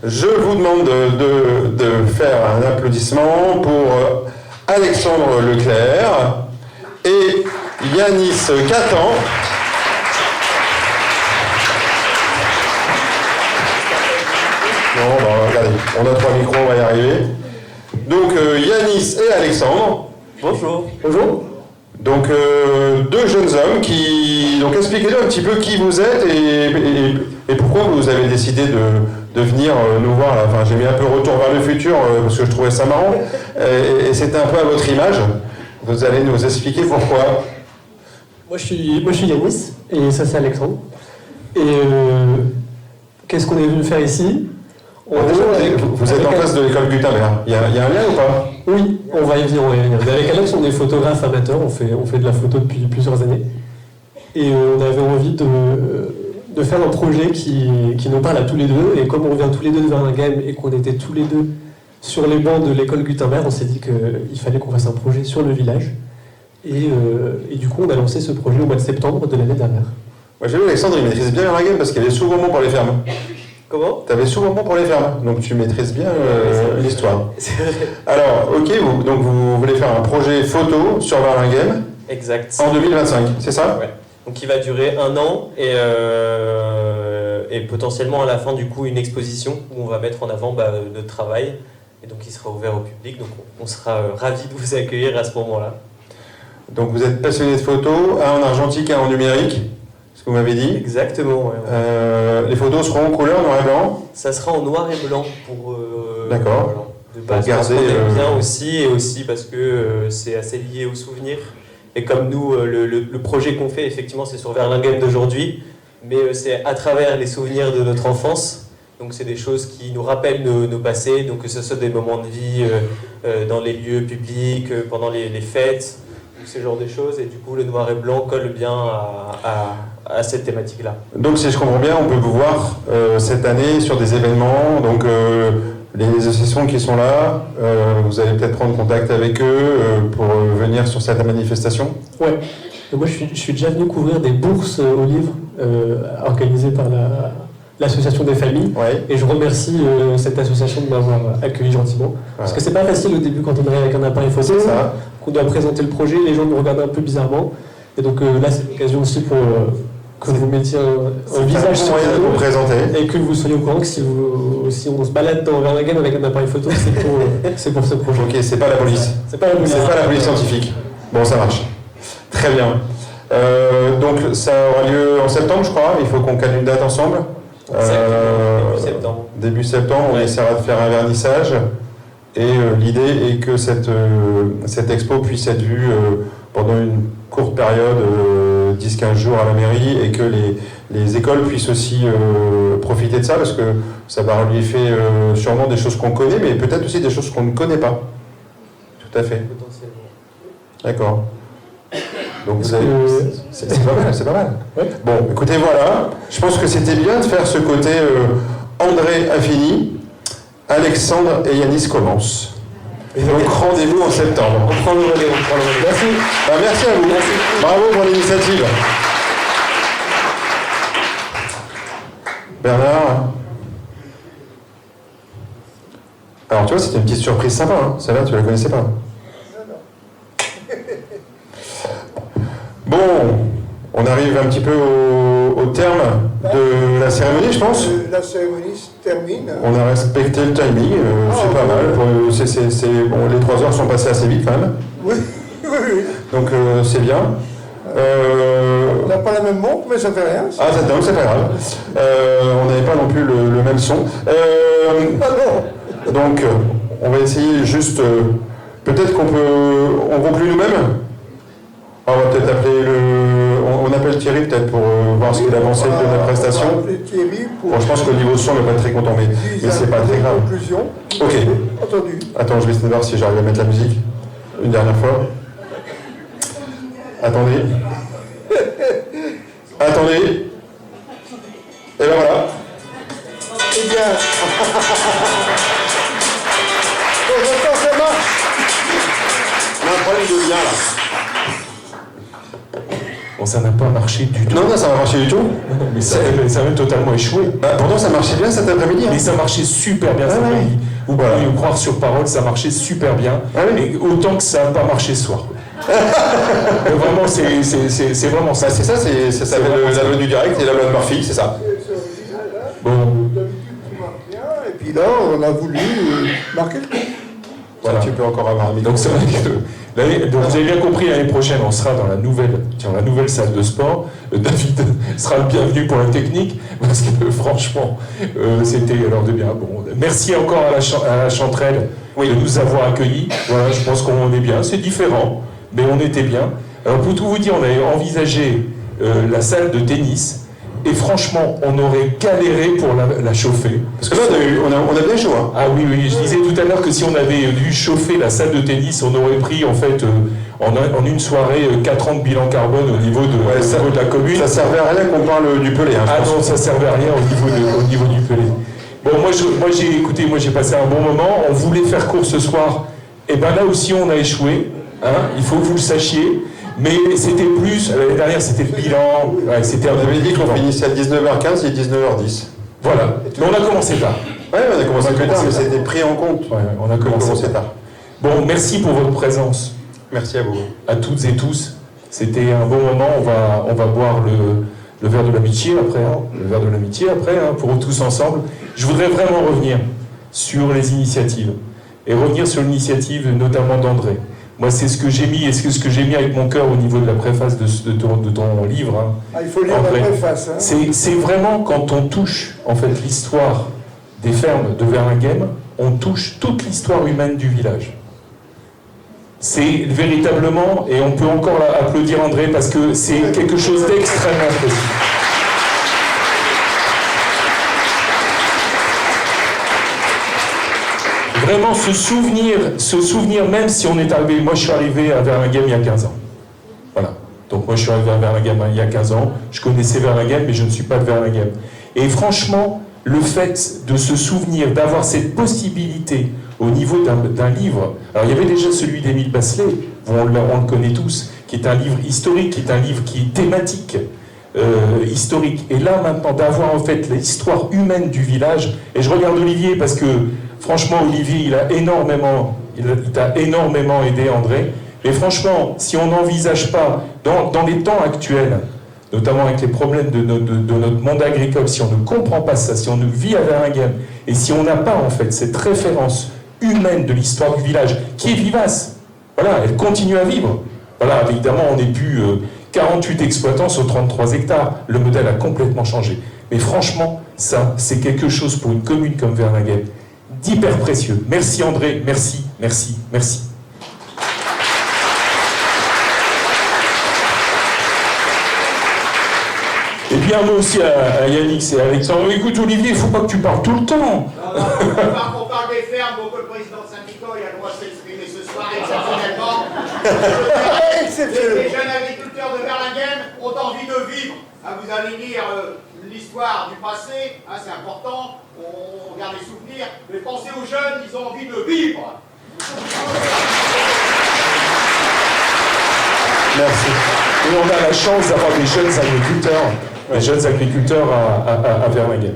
je vous demande de faire un applaudissement pour Alexandre Leclerc et Yanis Catan. Non, regardez, on a 3 micros, on va y arriver. Donc, Yanis et Alexandre. Bonjour. Bonjour. Donc, deux jeunes hommes qui... Donc, expliquez-nous un petit peu qui vous êtes et pourquoi vous avez décidé de venir nous voir. Là. Enfin, j'ai mis un peu Retour vers le futur parce que je trouvais ça marrant. Et c'était un peu à votre image. Vous allez nous expliquer pourquoi. Moi, je suis Yanis, et ça, c'est Alexandre. Et qu'est-ce qu'on est venu faire ici? Vous êtes en face de l'école Gutenberg. Il y a un lien ou pas? Oui, on va y venir. Mais avec Alex, on est photographe amateur, on fait de la photo depuis plusieurs années. Et on avait envie de faire un projet qui nous parle à tous les deux. Et comme on vient tous les deux de Verlinghem et qu'on était tous les deux sur les bancs de l'école Gutenberg, on s'est dit qu'il fallait qu'on fasse un projet sur le village. Et du coup, on a lancé ce projet au mois de septembre de l'année dernière. Moi, j'ai vu Alexandre, il maîtrise bien Verlinghem parce qu'il est souvent bon pour les fermes. Comment? Tu avais souvent bon pour les fermes, donc tu maîtrises bien l'histoire. Alors, ok, donc vous voulez faire un projet photo sur Verlinghem. Exact. En 2025, c'est ça? Ouais. Donc il va durer 1 an et potentiellement à la fin du coup une exposition où on va mettre en avant notre travail et donc il sera ouvert au public. Donc on sera ravis de vous accueillir à ce moment-là. Donc vous êtes passionné de photo, un en argentique, un en numérique, ce que vous m'avez dit. Exactement. Ouais. Les photos seront en couleur, noir et blanc. Ça sera en noir et blanc pour. D'accord. Voilà, de base, parce qu'on aime bien aussi et aussi parce que c'est assez lié aux souvenirs. Et comme nous, le projet qu'on fait, effectivement, c'est sur Verlinghem d'aujourd'hui, mais c'est à travers les souvenirs de notre enfance. Donc c'est des choses qui nous rappellent nos passés, donc que ce soit des moments de vie dans les lieux publics, pendant les fêtes, ce genre de choses. Et du coup, le noir et blanc colle bien à cette thématique-là. Donc si je comprends bien, on peut vous voir cette année sur des événements, donc les associations qui sont là, vous allez peut-être prendre contact avec eux pour venir sur cette manifestation. Ouais. Et moi, je suis déjà venu couvrir des bourses aux livres organisées par l'association des familles. Ouais. Et je remercie cette association de m'avoir accueilli gentiment. Voilà. Parce que c'est pas facile au début quand on arrive avec un appareil photo, qu'on doit présenter le projet, les gens nous regardent un peu bizarrement. Et donc là, c'est l'occasion aussi pour que vous mettiez un visage sur vous présenter et que vous soyez au courant que si on se balade dans Verlinghem avec un appareil photo, c'est pour ce projet. Ok, c'est pas la police. C'est pas la police. C'est pas la police scientifique. Bon, ça marche. Très bien. Donc ça aura lieu en septembre, je crois. Il faut qu'on cale une date ensemble. Début septembre. Début septembre, on essaiera de faire un vernissage. Et l'idée est que cette expo puisse être vue pendant une courte période, 10-15 jours à la mairie, et que les écoles puissent aussi profiter de ça, parce que ça va relier sûrement des choses qu'on connaît, mais peut-être aussi des choses qu'on ne connaît pas. Tout à fait. D'accord. Donc vous avez... C'est pas mal, c'est pas mal. Ouais. Bon, écoutez, voilà. Je pense que c'était bien de faire ce côté André a fini, Alexandre et Yanis commencent. Et donc rendez-vous en septembre. On prend le relais. Merci. Merci à vous. Merci. Bravo pour l'initiative. Bernard. Alors tu vois, c'était une petite surprise sympa. Hein. Celle-là, tu la connaissais pas. Bon, on arrive un petit peu au terme de la cérémonie, je pense. La cérémonie se termine. On a respecté le timing, c'est pas mal. Bon, les 3 heures sont passées assez vite quand même. Oui. Donc c'est bien. On n'a pas la même montre, mais ça fait rien. Ah, c'est pas grave. On n'avait pas non plus le même son. Donc, on va essayer juste... peut-être on conclut nous-mêmes. On va peut-être appeler on appelle Thierry peut-être pour voir ce qu'il a pensé de la prestation. Bon, je pense qu'au niveau son, il n'est pas très content, mais c'est pas très grave. Ok. Entendu. Attends, je vais essayer de voir si j'arrive à mettre la musique une dernière fois. Attendez. Attendez. Et ben voilà. Eh bien. Bon, ça marche. On a un problème de lien là. Bon, ça n'a pas marché du tout. Non, ça n'a pas marché du tout. Mais ça avait totalement échoué. Pourtant, ça marchait bien cet après-midi. Hein. Mais ça marchait super bien cet après-midi. Vous pouvez me croire sur parole, ça marchait super bien. Et autant que ça n'a pas marché ce soir. Vraiment, c'est vraiment ça. C'est ça, c'est la loi du direct et la loi de Murphy, c'est ça. Bon. Et puis là, on a voulu marquer le coup. Voilà. Tu peux encore avoir un micro. Donc c'est vrai que donc vous avez bien compris, l'année prochaine, on sera dans la nouvelle salle de sport. David sera le bienvenu pour la technique, parce que franchement, c'était alors de bien. Bon, merci encore à la Chanterelle de nous avoir accueillis. Voilà, je pense qu'on est bien. C'est différent, mais on était bien. Alors pour tout vous dire, on avait envisagé la salle de tennis. Et franchement, on aurait galéré pour la chauffer. Parce que là, on a bien chaud. Hein. Ah oui, je disais tout à l'heure que si on avait dû chauffer la salle de tennis, on aurait pris en fait en une soirée 4 ans de bilan carbone au niveau de la commune. Ça servait à rien qu'on parle du Pelé. Hein, non, ça servait à rien au niveau du Pelé. Bon, moi j'ai passé un bon moment. On voulait faire court ce soir. Et ben là aussi, on a échoué. Hein, il faut que vous le sachiez. Mais c'était plus, l'année dernière c'était le bilan, on avait dit qu'on finissait à 19h15 et 19h10. Voilà, mais on a commencé tard. Oui, on a commencé plus tard, mais c'était pris en compte. Ouais, on a commencé tard. Bon, merci pour votre présence. Merci à vous. À toutes et tous. C'était un bon moment, on va boire le verre de l'amitié après, pour tous ensemble. Je voudrais vraiment revenir sur les initiatives, et revenir sur l'initiative notamment d'André. Moi, c'est ce que j'ai mis, et ce que j'ai mis avec mon cœur au niveau de la préface de ton livre. Hein. Ah, il faut lire la préface. Hein. C'est vraiment quand on touche, en fait, l'histoire des fermes de Verlinghem, on touche toute l'histoire humaine du village. C'est véritablement, et on peut encore applaudir André, parce que c'est quelque chose d'extrêmement précis. Vraiment se souvenir, même si on est arrivé, moi je suis arrivé à Verlinghem il y a 15 ans. Voilà. Donc moi je suis arrivé à Verlinghem il y a 15 ans, je connaissais Verlinghem, mais je ne suis pas de Verlinghem. Et franchement, le fait de se souvenir, d'avoir cette possibilité au niveau d'un livre, alors il y avait déjà celui d'Émile Bachelet, on le connaît tous, qui est un livre historique, qui est un livre qui est thématique, historique. Et là maintenant, d'avoir en fait l'histoire humaine du village, et je regarde Olivier parce que franchement, Olivier, il t'a énormément aidé, André. Mais franchement, si on n'envisage pas, dans les temps actuels, notamment avec les problèmes de notre monde agricole, si on ne comprend pas ça, si on ne vit à Verlinghem, et si on n'a pas, en fait, cette référence humaine de l'histoire du village, qui est vivace, voilà, elle continue à vivre. Voilà, évidemment, on n'est plus 48 exploitants sur 33 hectares. Le modèle a complètement changé. Mais franchement, ça, c'est quelque chose pour une commune comme Verlinghem d'hyper précieux. Merci André, merci. Et puis un mot aussi à Yannick et à Alexandre. Écoute Olivier, il ne faut pas que tu parles tout le temps. Non, on parle des fermes, donc le président syndical a le droit de s'exprimer ce soir exceptionnellement. Les jeunes agriculteurs de Verlinghem ont envie de vivre. Vous allez lire l'histoire du passé, c'est important, on regarde les souvenirs, mais pensez aux jeunes, ils ont envie de vivre. Merci. Et on a la chance d'avoir des jeunes agriculteurs à Verlinghem.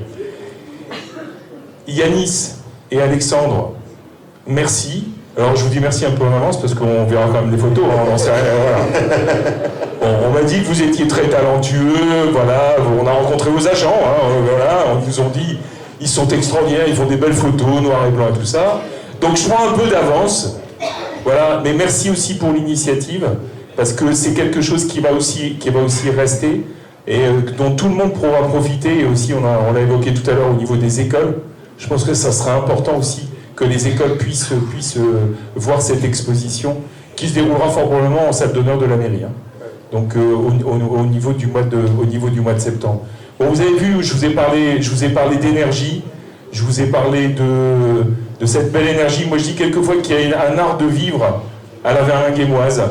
Yanis et Alexandre, merci. Alors je vous dis merci un peu en avance parce qu'on verra quand même des photos, on n'en sait rien, voilà. Bon, on m'a dit que vous étiez très talentueux, voilà, on a rencontré vos agents, voilà, on nous ont dit ils sont extraordinaires, ils font des belles photos, noir et blanc et tout ça. Donc je prends un peu d'avance, voilà, mais merci aussi pour l'initiative, parce que c'est quelque chose qui va aussi rester et dont tout le monde pourra profiter, et aussi on l'a évoqué tout à l'heure au niveau des écoles. Je pense que ça sera important aussi que les écoles puissent voir cette exposition qui se déroulera fort probablement en salle d'honneur de la mairie. Hein. Donc au niveau du mois de septembre. Bon, vous avez vu, je vous ai parlé d'énergie, je vous ai parlé de cette belle énergie. Moi je dis quelquefois qu'il y a un art de vivre à la Verlinghemoise.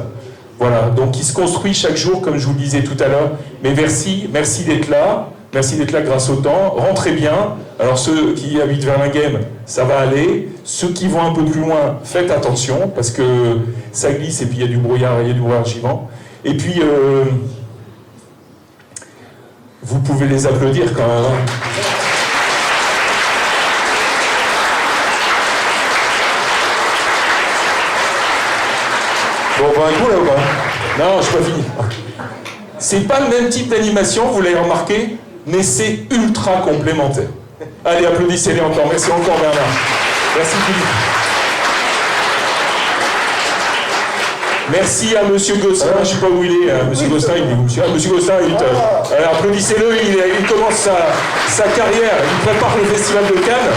Voilà, donc qui se construit chaque jour, comme je vous le disais tout à l'heure. Mais merci d'être là. Merci d'être là grâce au temps. Rentrez bien. Alors ceux qui habitent Verlinghem, ça va aller. Ceux qui vont un peu plus loin, faites attention, parce que ça glisse et puis il y a du brouillard givant. Et puis, vous pouvez les applaudir quand même. Bon, on va un coup là ou pas? Non, je suis pas fini. C'est pas le même type d'animation, vous l'avez remarqué, mais c'est ultra complémentaire. Allez, applaudissez-les encore. Merci encore Bernard. Merci Philippe. Merci à Monsieur Gosselin, je ne sais pas où il est, Monsieur Gosselin, il est où Monsieur Gosselin, applaudissez-le, il commence sa carrière, il prépare le Festival de Cannes.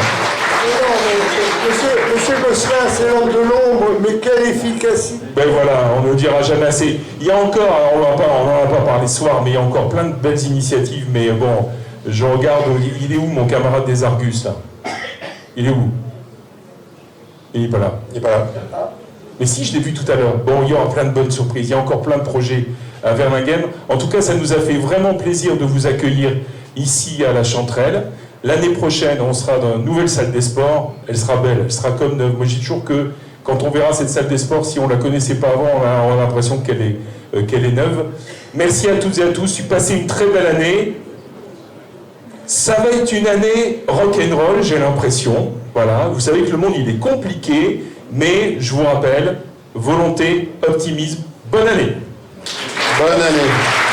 Monsieur Gosselin, c'est l'homme de l'ombre, mais quelle efficacité! Ben voilà, on ne le dira jamais assez. Il y a encore, alors on n'en a pas parlé ce soir, mais il y a encore plein de belles initiatives, mais bon, je regarde, il est où mon camarade des Argus, là? Il est où? Il n'est pas là. Il n'est pas là. Mais si, je l'ai vu tout à l'heure. Bon, il y aura plein de bonnes surprises, il y a encore plein de projets à Verlinghem. En tout cas, ça nous a fait vraiment plaisir de vous accueillir ici à la Chanterelle. L'année prochaine, on sera dans une nouvelle salle des sports. Elle sera belle, elle sera comme neuve. Moi, je dis toujours que quand on verra cette salle des sports, si on ne la connaissait pas avant, on a l'impression qu'elle est neuve. Merci à toutes et à tous. Passez une très belle année. Ça va être une année rock'n'roll, j'ai l'impression. Voilà. Vous savez que le monde, il est compliqué, mais je vous rappelle, volonté, optimisme, bonne année. Bonne année.